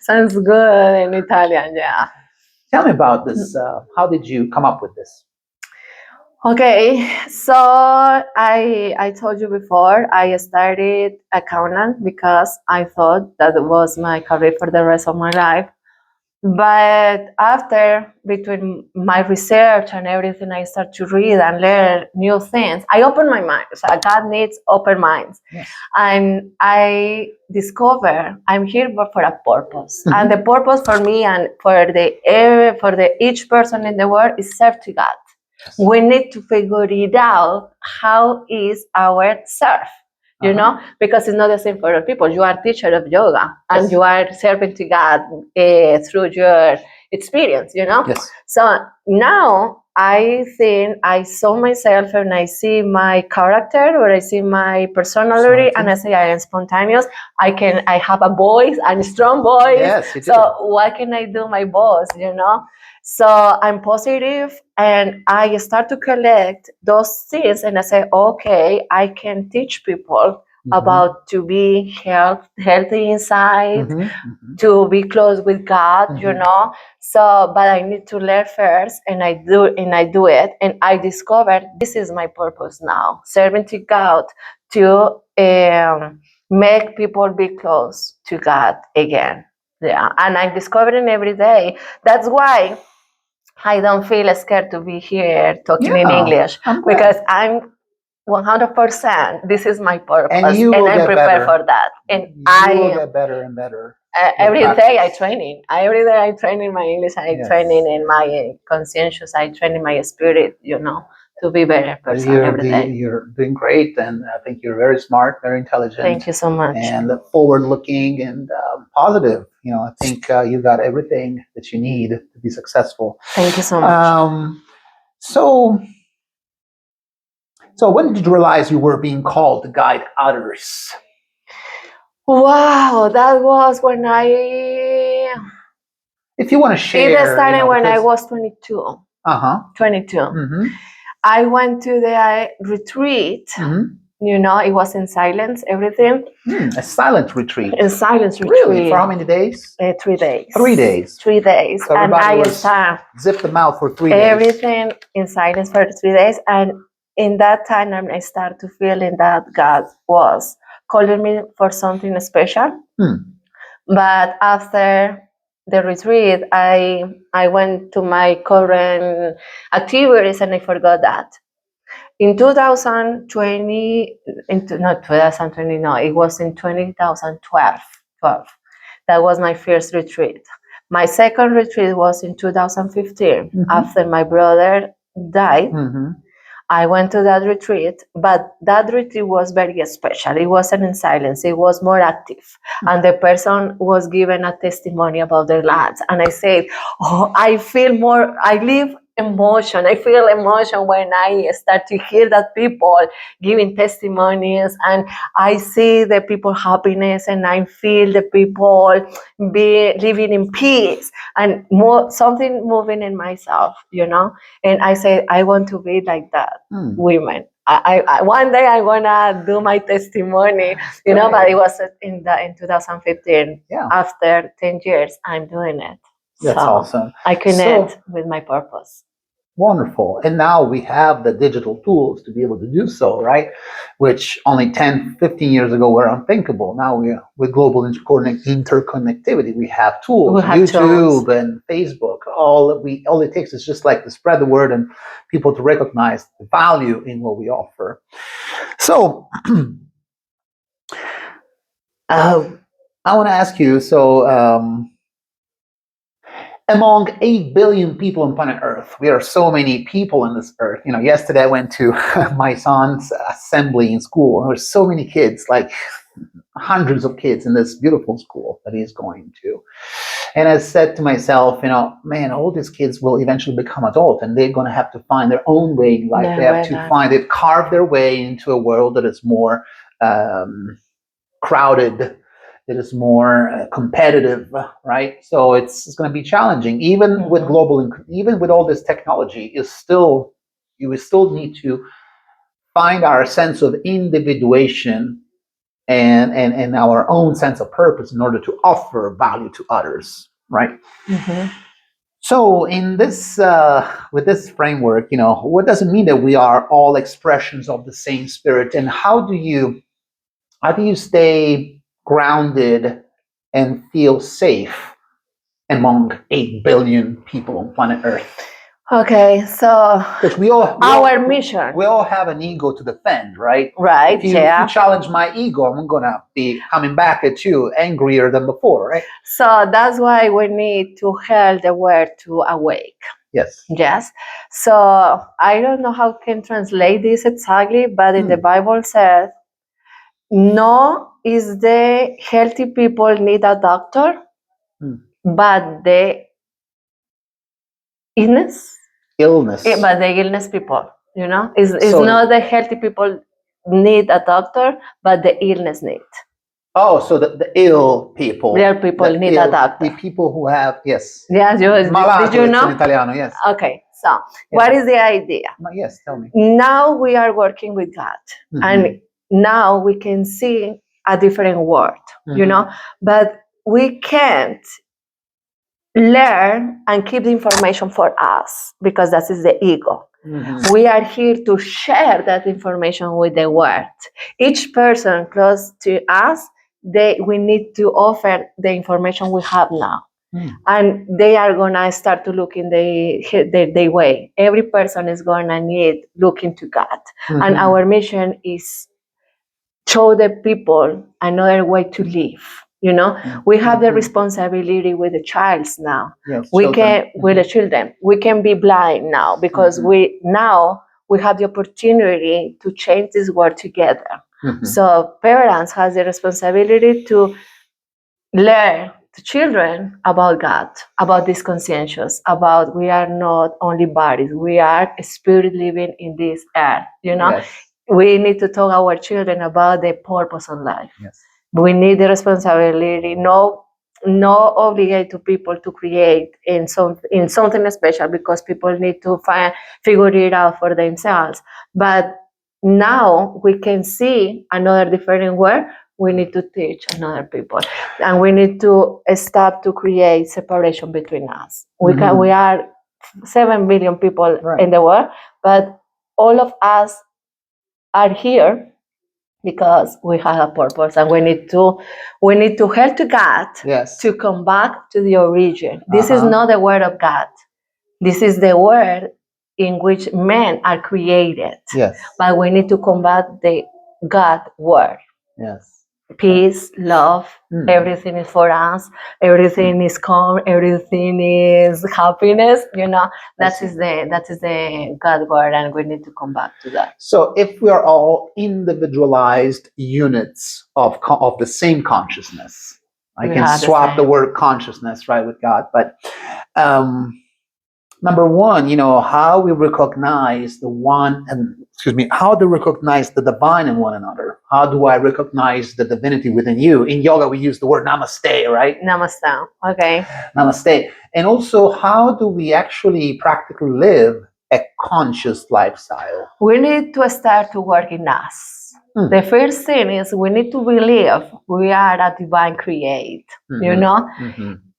Sounds good in Italian, yeah. Tell me about this. How did you come up with this? Okay, so I told you before, I started accountant because I thought that was my career for the rest of my life. But after, between my research and everything, I start to read and learn new things. I open my mind. So God needs open minds. Yes. And I discover I'm here for a purpose. And the purpose for me and for each person in the world is serve to God. Yes. We need to figure it out how is our serve. Because it's not the same for all people. You are a teacher of yoga and you are serving to God through your experience, Yes. So now I think I saw myself and I see my character or I see my personality and I say I am spontaneous. I have a voice, I'm a strong voice. Yes, you do. So what can I do my voice, So I'm positive and I start to collect those things and I say, okay, I can teach people about to be healthy inside, to be close with God, So, but I need to learn first and I do it. And I discovered this is my purpose now, serving to God to make people be close to God again. Yeah, and I'm discovering every day. That's why I don't feel scared to be here talking in English because I'm 100%. This is my purpose, and I'm prepared for that. And you will get better and better. Every day I training. Every day I train in my English. I training in my conscientious. I train in my spirit. To be better person every day. You're doing great, and I think you're very smart, very intelligent. Thank you so much. And forward-looking and positive. I think you got everything that you need to be successful. Thank you so much. So when did you realize you were being called to guide others? Wow, that was when if you want to share. It started when I was 22. 22. I went to the retreat. It was in silence, everything. A silent retreat. A silence retreat. Really? For how many days? 3 days. 3 days. 3 days. So and I zip them out for 3 days. Everything in silence for 3 days. And in that time, I started to feel that God was calling me for something special. But after the retreat, I went to my current activities and I forgot that. In 2020, not 2020, no, it was in 2012. That was my first retreat. My second retreat was in 2015 after my brother died. I went to that retreat, but that retreat was very special. It wasn't in silence, it was more active. And the person was given a testimony about their lives. And I said, oh, I feel more, I live emotion. I feel emotion when I start to hear that people giving testimonies, and I see the people happiness, and I feel the people be living in peace, and more something moving in myself, And I say I want to be like that women. I one day I wanna do my testimony, but it was in 2015. Yeah. After 10 years, I'm doing it. That's awesome. I connect with my purpose. Wonderful. And now we have the digital tools to be able to do so, right? Which only 10, 15 years ago were unthinkable. Now with global interconnectivity, we have tools, YouTube and Facebook. All it takes is just like to spread the word and people to recognize the value in what we offer. So I want to ask you, among 8 billion people on planet Earth, we are so many people on this earth. Yesterday I went to my son's assembly in school, and there were so many kids, like hundreds of kids in this beautiful school that he's going to. And I said to myself, man, all these kids will eventually become adult, and they're going to have to find their own way in life. They've carved their way into a world that is more crowded, that is more competitive, right? So it's going to be challenging, even with even with all this technology. You will still need to find our sense of individuation and our own sense of purpose in order to offer value to others, right? So in this, with this framework, what does it mean that we are all expressions of the same spirit, and how do you stay grounded and feel safe among 8 billion people on planet Earth? Okay, so because our mission. We all have an ego to defend, right? Right. If you challenge my ego, I'm gonna be coming back at you angrier than before, right? So that's why we need to hear the word to awake. Yes. Yes. So I don't know how I can translate this exactly, but in the Bible says, no, is the healthy people need a doctor, but the illness, but the illness people, it's not the healthy people need a doctor, but the illness need. Oh, so the ill people. Real people need a doctor. The people who have, yes. Yes, malato, did you know? In Italiano, yes. Okay, so what is the idea? Yes, tell me. Now we are working with God, and now we can see a different world, but we can't learn and keep the information for us because that is the ego. We are here to share that information with the world. Each person close to us, we need to offer the information we have now. And they are gonna start to look in the way. Every person is gonna need looking to God. And our mission is show the people another way to live. We have the responsibility with the child now. Yes, we can with the children. We can be blind now because we have the opportunity to change this world together. So parents has the responsibility to learn the children about God, about this conscientious, about we are not only bodies, we are a spirit living in this earth. Yes. We need to talk our children about the purpose of life. Yes. We need the responsibility, no obligate to people to create in something special because people need to figure it out for themselves. But now we can see another different world. We need to teach another people, and we need to stop to create separation between us. We are 7 billion people in the world, but all of us are here because we have a purpose, and we need to help to God to come back to the origin. This is not the word of God. This is the word in which men are created. Yes. But we need to combat the God word. Yes. peace, love. Everything is for us. Everything is calm. Everything is happiness. That is the God word, and we need to come back to that. So if we are all individualized units of the same consciousness, I can swap the word consciousness, right, with God. But number one, how we recognize how to recognize the divine in one another. How do I recognize the divinity within you? In yoga, we use the word namaste, right? Namaste. Okay. Namaste. And also, how do we actually practically live a conscious lifestyle? We need to start to work in us. The first thing is we need to believe we are a divine create.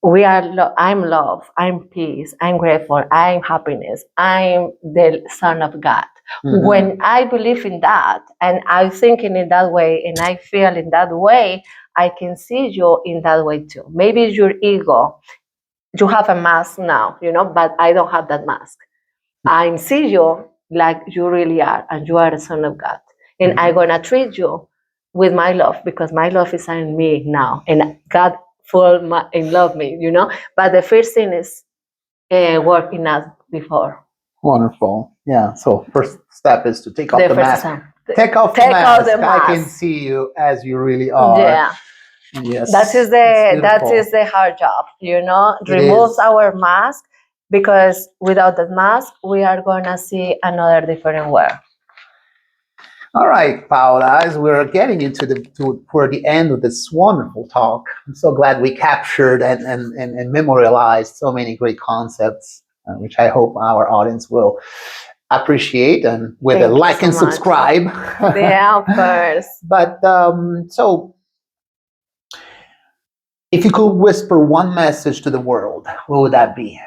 We are. I'm love. I'm peace. I'm grateful. I'm happiness. I'm the son of God. When I believe in that, and I think in that way, and I feel in that way, I can see you in that way too. Maybe your ego. You have a mask now, but I don't have that mask. I see you like you really are, and you are the son of God. And I'm gonna treat you with my love, because my love is in me now, and God in love me, But the first thing is work in us before. Wonderful. Yeah. So first step is to take off the mask. Take off the mask. I can see you as you really are. Yeah. Yes. That is the hard job, removes our mask, because without that mask, we are gonna see another different world. All right, Paola, as we're getting toward the end of this wonderful talk, I'm so glad we captured and memorialized so many great concepts, which I hope our audience will appreciate, and with a like and subscribe. Yeah, of course. But so, if you could whisper one message to the world, what would that be?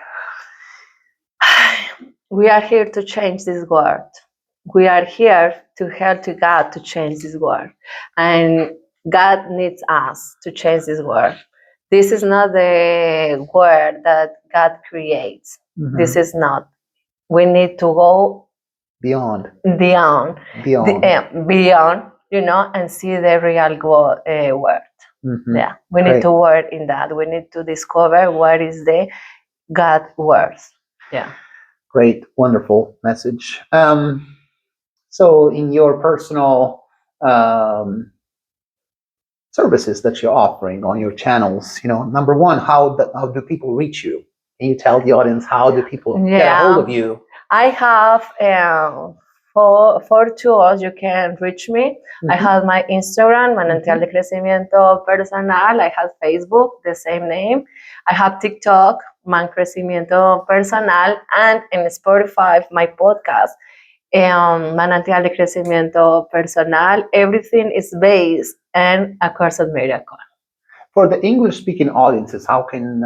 We are here to change this world. We are here to help to God to change this world. And God needs us to change this world. This is not the world that God creates. This is not. We need to go beyond, and see the real world. Yeah, we need to work in that. We need to discover what is the God words. Yeah. Great, wonderful message. So, in your personal services that you're offering on your channels, number one, how do people reach you? Can you tell the audience how do people get a hold of you? I have four tools you can reach me. I have my Instagram, Manantial de Crecimiento Personal. I have Facebook, the same name. I have TikTok, Crecimiento Personal, and in Spotify, my podcast, Manantial de Crecimiento Personal. Everything is based on A Course of Miracle. For the English-speaking audiences, how can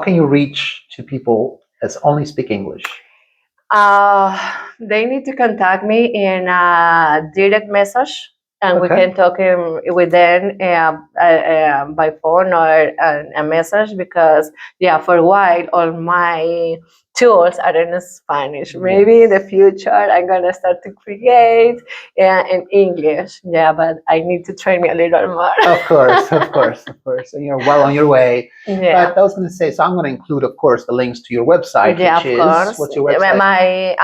you reach to people that only speak English? They need to contact me in a direct message, and we can talk with them by phone or a message, because for a while all my tools are in Spanish. Maybe in the future I'm gonna start to create in English. But I need to train me a little more. Of course. And you're well on your way. Yeah. But I was going to say, so I'm going to include, of course, the links to your website, which is, what's your website? I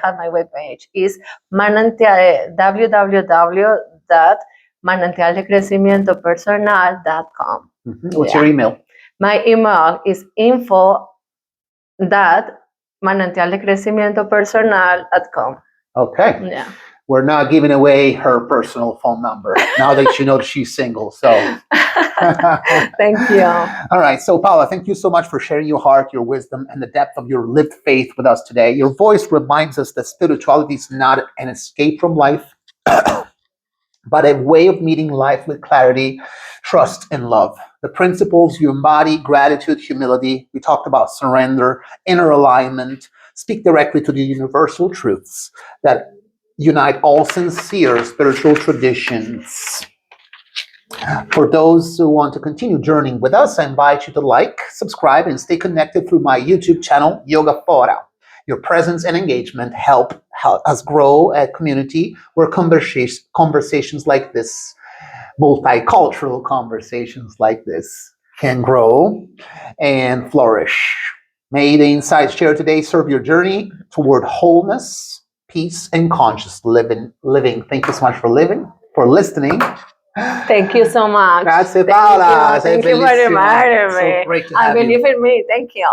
have my webpage. Is Manantial, www.manantialdecrecimientopersonal.com. What's your email? My email is info.manantialdecrecimientopersonal.com. Okay. Yeah. We're not giving away her personal phone number now that you know she's single. So thank you. All right. So Paola, thank you so much for sharing your heart, your wisdom, and the depth of your lived faith with us today. Your voice reminds us that spirituality is not an escape from life, but a way of meeting life with clarity, trust, and love. The principles you embody, gratitude, humility, we talked about surrender, inner alignment, speak directly to the universal truths that unite all sincere spiritual traditions. For those who want to continue journeying with us, I invite you to like, subscribe, and stay connected through my YouTube channel, Yogaphora. Your presence and engagement help us grow a community where conversations like this, multicultural conversations like this, can grow and flourish. May the insights shared today serve your journey toward wholeness, peace, and conscious living. Thank you so much for listening. Thank you so much. Grazie, Paola. Thank you for Sei bellissima. reminding So me. great to I have you. believe in me. Thank you.